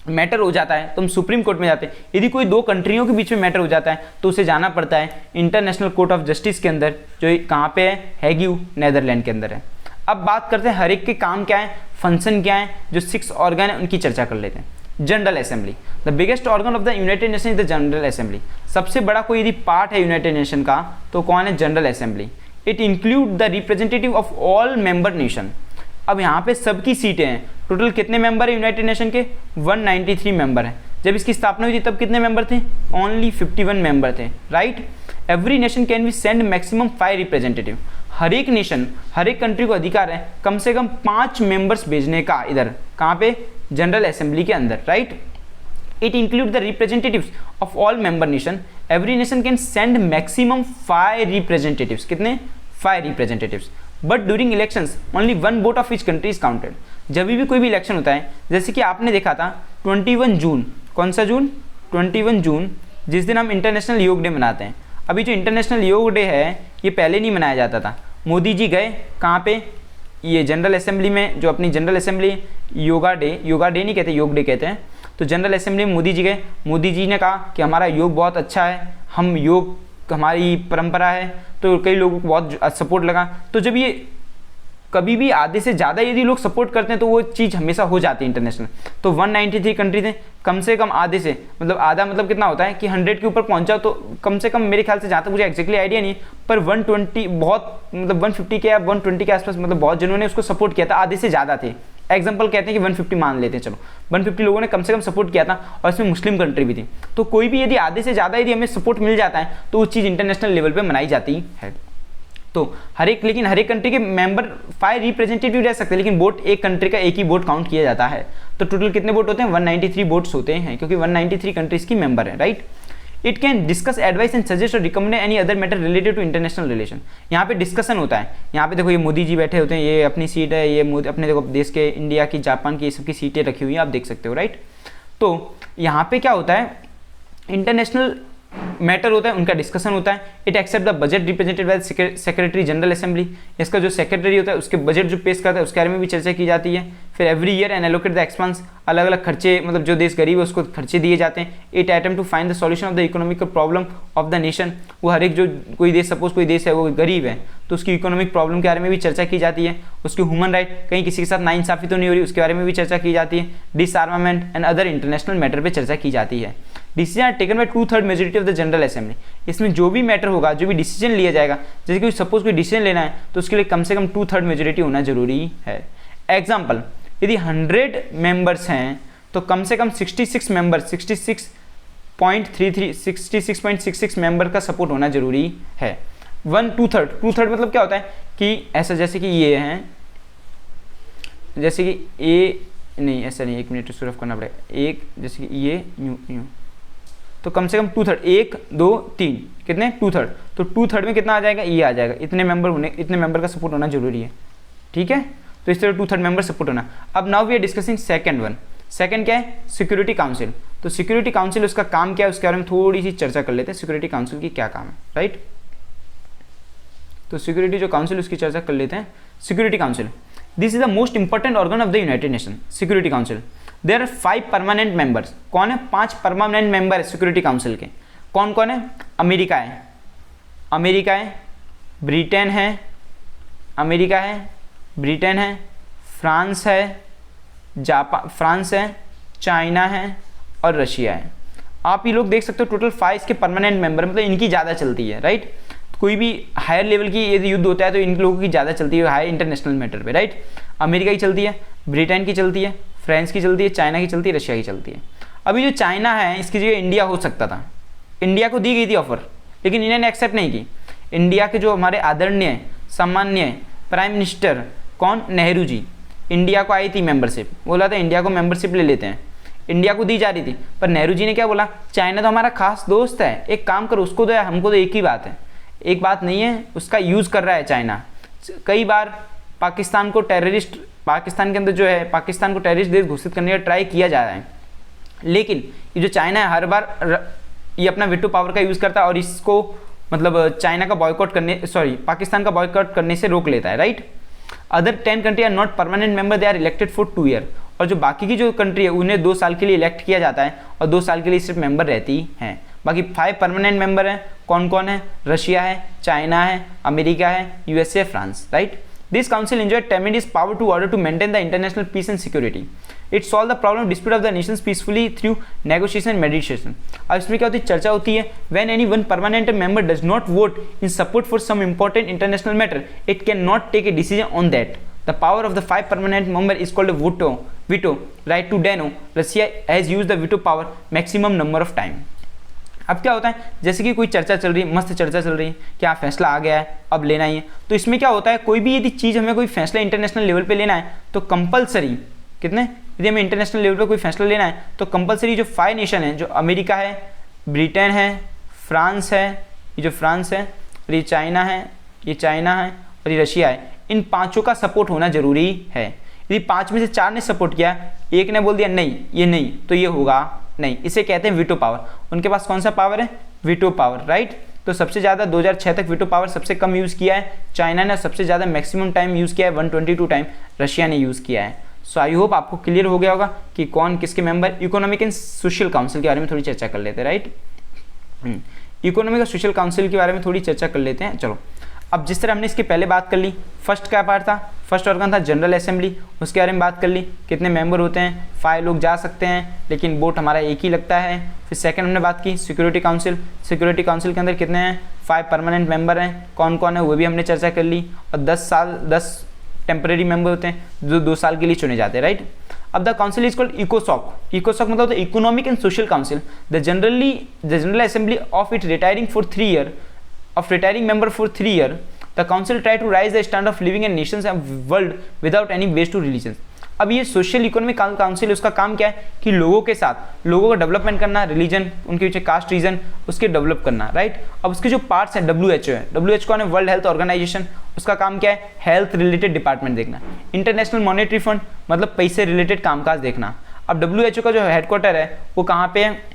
मैटर हो जाता है तो हम सुप्रीम कोर्ट में जाते हैं। यदि कोई 2 कंट्रियों के बीच में मैटर हो जाता है तो उसे जाना पड़ता है इंटरनेशनल कोर्ट ऑफ जस्टिस के अंदर, जो कहाँ पे है? हैग, नेदरलैंड के अंदर है। अब बात करते हैं हर एक के काम क्या है, फंक्शन क्या है। जो 6 ऑर्गन है उनकी चर्चा कर लेते हैं। General assembly, the biggest organ of the united nation is the general assembly. सबसे बड़ा कोई यदि पार्ट है यूनाइटेड नेशन का तो कौन है? General assembly. It include the representative of all member nation. अब यहाँ पे सबकी सीटें हैं। टोटल कितने मेंबर है यूनाइटेड नेशन के? 193 मेंबर हैं। जब इसकी स्थापना हुई थी तब कितने मेंबर थे? ओनली 51 मेंबर थे, right. Every nation can be send maximum 5 representative. हर एक नेशन, हर एक कंट्री को अधिकार है कम से कम 5 मेंबर्स भेजने का। इधर कहाँ पे? जनरल असेंबली के अंदर, right. It include the representatives of all member nation. Every nation can send maximum 5 representatives. कितने? 5 representatives. But during elections only 1 vote of each country is counted. जब भी कोई भी इलेक्शन होता है, जैसे कि आपने देखा था 21 जून, कौन सा जून? 21 जून, जिस दिन हम इंटरनेशनल योग डे मनाते हैं। अभी जो इंटरनेशनल योग डे है ये पहले नहीं मनाया जाता था। मोदी जी गए कहाँ पे? ये जनरल असेंबली में, जो अपनी जनरल असेंबली, योगा डे नहीं कहते, योग डे कहते हैं। तो जनरल असेंबली में मोदी जी गए। मोदी जी ने कहा कि हमारा योग बहुत अच्छा है, हम योग हमारी परंपरा है। तो कई लोगों को बहुत सपोर्ट लगा। तो जब ये कभी भी आधे से ज़्यादा यदि लोग सपोर्ट करते हैं तो वो चीज़ हमेशा हो जाती है इंटरनेशनल। तो 193 कंट्री थे, कम से कम आधे से, मतलब आधा मतलब कितना होता है कि 100 के ऊपर पहुंचा, तो कम से कम मेरे ख्याल से, जहाँ तक मुझे एक्जैक्टली आइडिया नहीं है, पर 120 बहुत, मतलब 150 के या 120 के आसपास, मतलब बहुत जिन्होंने उसको सपोर्ट किया था, आधे से ज़्यादा थे। एग्जाम्पल कहते हैं कि 150 मान लेते हैं, चलो 150 लोगों ने कम से कम सपोर्ट किया था, और इसमें मुस्लिम कंट्री भी थी। तो कोई भी यदि आधे से ज़्यादा यदि हमें सपोर्ट मिल जाता है तो वो चीज़ इंटरनेशनल लेवल पे मनाई जाती है। तो लेकिन हर एक कंट्री के मेंबर 5 रिप्रेजेंटेटिव रह सकते हैं, लेकिन वोट एक कंट्री का एक ही वोट काउंट किया जाता है। तो टोटल कितने वोट होते हैं? 193 वोट्स होते हैं, क्योंकि 193 कंट्रीज की मेंबर है, right. It can discuss advice and suggest और recommend any other matter related to international relation. यहाँ पे डिस्कशन होता है। यहाँ पे देखो ये मोदी जी बैठे होते हैं, ये अपनी सीट है, ये मोदी अपने देखो देश के, इंडिया की, जापान की, ये सबकी सीटें रखी हुई हैं, आप देख सकते हो, राइट। तो यहाँ पे क्या होता है? इंटरनेशनल मैटर होता है, उनका डिस्कशन होता है। It accept the budget represented by secretary general assembly. इसका जो सेक्रेटरी होता है उसके बजट जो पेश करता है उसके बारे में भी चर्चा की जाती है। फिर every year and allocate the expense, अलग अलग खर्चे, मतलब जो देश गरीब है उसको खर्चे दिए जाते हैं। It attempt to find the solution of the economic problem of the nation. वो हर एक जो कोई देश, सपोज कोई देश है वो गरीब है तो उसकी इकोनॉमिक प्रॉब्लम के बारे में भी चर्चा की जाती है। उसकी ह्यूमन राइट, कहीं किसी के साथ नाइंसाफी तो नहीं हो रही, उसके बारे में भी चर्चा की जाती है। Disarmament and other international matter पर चर्चा की जाती है। Decision are taken by 2/3 majority of the general assembly. इसमें जो भी मैटर होगा, जो भी डिसीजन लिया जाएगा, जैसे कि सपोज कोई डिसीजन लेना है तो उसके लिए कम से कम 2/3 मेजोरिटी होना जरूरी है। एग्जाम्पल, यदि 100 मेंबर्स हैं तो कम से कम 66 मेंबर, 66.66 मेंबर का सपोर्ट होना जरूरी है। 2/3 मतलब क्या होता है कि ऐसा, जैसे कि ये हैं, जैसे कि ए नहीं, ऐसा नहीं, 1 मिनट इसको रफ करना पड़ेगा। एक जैसे कि ये यूं, तो कम से कम 2/3, 1 2 3, कितने? 2/3। तो 2/3 में कितना आ जाएगा? ये आ जाएगा। इतने मेंबर का सपोर्ट होना जरूरी है, ठीक है। तो इस तरह 2/3 मेंबर सपोर्ट होना। अब now we are discussing second one. Second क्या है? Security council. तो सिक्योरिटी काउंसिल, उसका काम क्या है उसके बारे में थोड़ी सी चर्चा कर लेते हैं। सिक्योरिटी काउंसिल की क्या काम है, राइट। तो सिक्योरिटी जो काउंसिल, उसकी चर्चा कर लेते हैं। Security council, this is the most important organ of the united nation. Security council, there are 5 permanent members. कौन है? 5 परमानेंट मेंबर है सिक्योरिटी काउंसिल के। कौन कौन है? अमेरिका है, ब्रिटेन है, अमेरिका है, ब्रिटेन है, फ्रांस है, चाइना है और रशिया है। आप ये लोग देख सकते हो टोटल 5 इसके परमानेंट मेंबर, मतलब इनकी ज़्यादा चलती है, राइट। कोई भी हायर लेवल की यदि युद्ध होता है तो इन लोगों की ज़्यादा चलती है हाई इंटरनेशनल मैटर पे, राइट। अमेरिका की चलती है, ब्रिटेन की चलती है, फ्रांस की चलती है, चाइना की चलती है, रशिया की चलती है। अभी जो चाइना है इसकी जगह इंडिया हो सकता था, इंडिया को दी गई थी ऑफर, लेकिन इंडिया ने एक्सेप्ट नहीं की। इंडिया के जो हमारे आदरणीय सम्माननीय प्राइम मिनिस्टर कौन, नेहरू जी, इंडिया को आई थी मेंबरशिप, बोला था इंडिया को मेंबरशिप ले लेते हैं, इंडिया को दी जा रही थी, पर नेहरू जी ने क्या बोला, चाइना तो हमारा खास दोस्त है, एक काम करो उसको दो या हमको तो एक ही बात है, एक बात नहीं है, उसका यूज़ कर रहा है चाइना। कई बार पाकिस्तान को टेररिस्ट, पाकिस्तान के अंदर जो है पाकिस्तान को टेररिस्ट देश घोषित करने का ट्राई किया जा रहा है, लेकिन ये जो चाइना है हर बार ये अपना वीटो पावर का यूज़ करता है और इसको मतलब चाइना का बॉयकॉट करने, सॉरी पाकिस्तान का बॉयकॉट करने से रोक लेता है, right. Other 10 country are not permanent member, they are elected for 2 year, और जो बाकी की जो कंट्री है उन्हें 2 साल के लिए इलेक्ट किया जाता है और 2 साल के लिए सिर्फ मेंबर रहती हैं। बाकी 5 परमानेंट मेंबर हैं, कौन कौन है, रशिया है, चाइना है, अमेरिका है, USA, France, right. This council enjoyed tremendous power to order to maintain the international peace and security. It solved the problem dispute of the nations peacefully through negotiation and mediation. अब इसमें क्या होती है, चर्चा होती है। When any one permanent member does not vote in support for some important international matter, it cannot take a decision on that. The power of the 5 permanent member is called a veto right to veto. Russia has used the veto power maximum number of time. अब क्या होता है, जैसे कि कोई चर्चा चल रही है, मस्त चर्चा चल रही है, क्या फैसला आ गया है, अब लेना ही है, तो इसमें क्या होता है, कोई भी यदि चीज़ हमें कोई फैसला इंटरनेशनल लेवल पे लेना है तो कंपलसरी कितने, यदि हमें इंटरनेशनल लेवल पे कोई फैसला लेना है तो कंपलसरी जो 5 नेशन है, जो अमेरिका है, ब्रिटेन है, फ्रांस है, ये जो फ्रांस है, और ये चाइना है, ये चाइना है और ये रशिया है, इन 5 का सपोर्ट होना जरूरी है। यदि 5 में से 4 ने सपोर्ट किया, एक ने बोल दिया नहीं ये नहीं, तो ये होगा नहीं, इसे कहते हैं वीटो पावर। उनके पास कौन सा पावर है, वीटो पावर, राइट। तो सबसे ज़्यादा 2006 तक वीटो पावर सबसे कम यूज़ किया है चाइना ने, सबसे ज़्यादा मैक्सिमम टाइम यूज़ किया है 122 टाइम रशिया ने यूज़ किया है। सो आई होप आपको क्लियर हो गया होगा कि कौन किसके member. Economic and social council के बारे में थोड़ी चर्चा कर लेते हैं, राइट। इकोनॉमिक और सोशल काउंसिल के बारे में थोड़ी चर्चा कर लेते हैं। चलो, अब जिस तरह हमने इसके पहले बात कर ली, फर्स्ट क्या पार्ट था, फर्स्ट ऑर्गन था जनरल असेंबली, उसके बारे में बात कर ली, कितने मेंबर होते हैं, 5 लोग जा सकते हैं लेकिन वोट हमारा एक ही लगता है। फिर सेकंड हमने बात की सिक्योरिटी काउंसिल, सिक्योरिटी काउंसिल के अंदर कितने हैं, 5 परमानेंट मेंबर हैं, कौन कौन है वो भी हमने चर्चा कर ली, और 10 टेम्परेरी मेंबर होते हैं जो 2 साल के लिए चुने जाते हैं, राइट। अब द काउंसिल इज कॉल्ड इकोसॉक, इकोसॉक मतलब economic and social council, the general assembly of it retiring for 3 year, of retiring member for 3 years, the council try to raise the standard of living in nations and world without any base to religions. अब ये सोशल इकोनॉमिक काउंसिल, उसका काम क्या है कि लोगों के साथ लोगों का डेवलपमेंट करना, रिलीजन उनके पीछे कास्ट रीजन उसके डेवलप करना, राइट। अब उसके जो पार्ट्स हैं WHO है, WHO कौन है, वर्ल्ड हेल्थ ऑर्गेनाइजेशन, उसका काम क्या है, हेल्थ रिलेटेड डिपार्टमेंट देखना। इंटरनेशनल मॉनेटरी फंड मतलब पैसे रिलेटेड कामकाज देखना। अब WHO का जो हेडक्वार्टर है वो कहाँ पे है,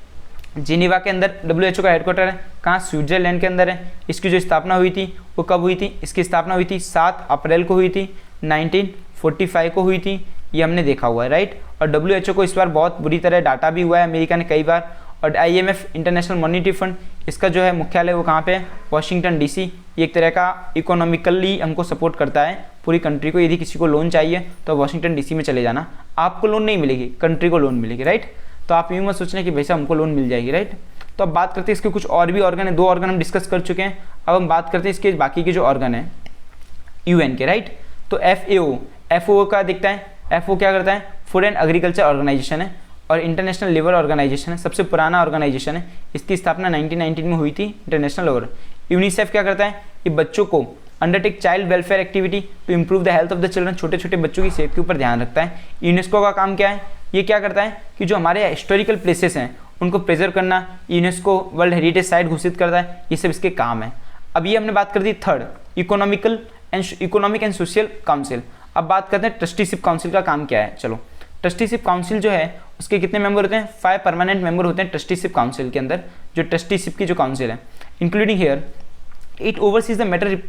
जिनेवा के अंदर WHO का हेडक्वार्टर है, कहाँ, स्विट्जरलैंड के अंदर है। इसकी जो स्थापना हुई थी वो कब हुई थी, इसकी स्थापना हुई थी 7 अप्रैल को हुई थी, 1945 को हुई थी, ये हमने देखा हुआ है, राइट। और WHO को इस बार बहुत बुरी तरह डाटा भी हुआ है अमेरिका ने कई बार। और IMF इंटरनेशनल मॉनेटरी फंड, इसका जो है मुख्यालय वो कहाँ पे है, वाशिंगटन DC। ये एक तरह का इकोनॉमिकली हमको सपोर्ट करता है पूरी कंट्री को। यदि किसी को लोन चाहिए तो वाशिंगटन DC में चले जाना, आपको लोन नहीं मिलेगी, कंट्री को लोन मिलेगी, राइट। तो आप यूँ मत सोचना कि भैया हमको लोन मिल जाएगी, राइट। तो अब बात करते हैं इसके कुछ और भी ऑर्गन है, 2 ऑर्गन हम डिस्कस कर चुके हैं। अब हम बात करते हैं इसके बाकी के जो ऑर्गन है UN के, राइट। तो FAO का दिखता है, FAO क्या करता है, फूड एंड एग्रीकल्चर ऑर्गेनाइजेशन है और इंटरनेशनल लेबर ऑर्गेनाइजेशन है, सबसे पुराना ऑर्गेनाइजेशन है। इसकी स्थापना 1919 में हुई थी, इंटरनेशनल लेबर। यूनिसेफ क्या करता है, ये बच्चों को undertake child welfare activity to improve the health of the children, छोटे छोटे बच्चों की सेहत के ऊपर ध्यान रखता है। यूनेस्को का काम क्या है, ये क्या करता है कि जो हमारे हिस्टोरिकल प्लेसेस हैं उनको प्रिजर्व करना, यूनेस्को वर्ल्ड हेरिटेज साइट घोषित करता है, ये सब इसके काम है। अब ये हमने बात कर दी third, economic and social council. अब बात करते हैं ट्रस्टीशिप काउंसिल का काम क्या है। चलो, ट्रस्टीशिप काउंसिल जो है उसके कितने मेंबर होते हैं, 5 परमानेंट मेंबर होते हैं ट्रस्टीशिप काउंसिल के अंदर। जो ट्रस्टीशिप की जो काउंसिल है, including here it overseas the matter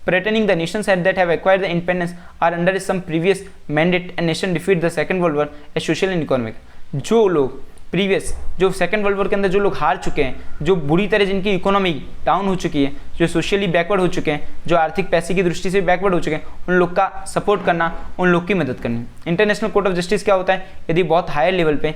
pertaining the nations that have acquired the independence are under some previous mandate and nation defeat the second world war as social and economic। जो लोग प्रीवियस जो सेकंड वर्ल्ड वॉर के अंदर जो लोग हार चुके हैं, जो बुरी तरह जिनकी इकोनॉमी डाउन हो चुकी है, जो सोशली बैकवर्ड हो चुके हैं, जो आर्थिक पैसे की दृष्टि से बैकवर्ड हो चुके हैं, उन लोग का सपोर्ट करना, उन लोग की मदद करनी। इंटरनेशनल कोर्ट ऑफ जस्टिस क्या होता है, यदि बहुत हायर लेवल पे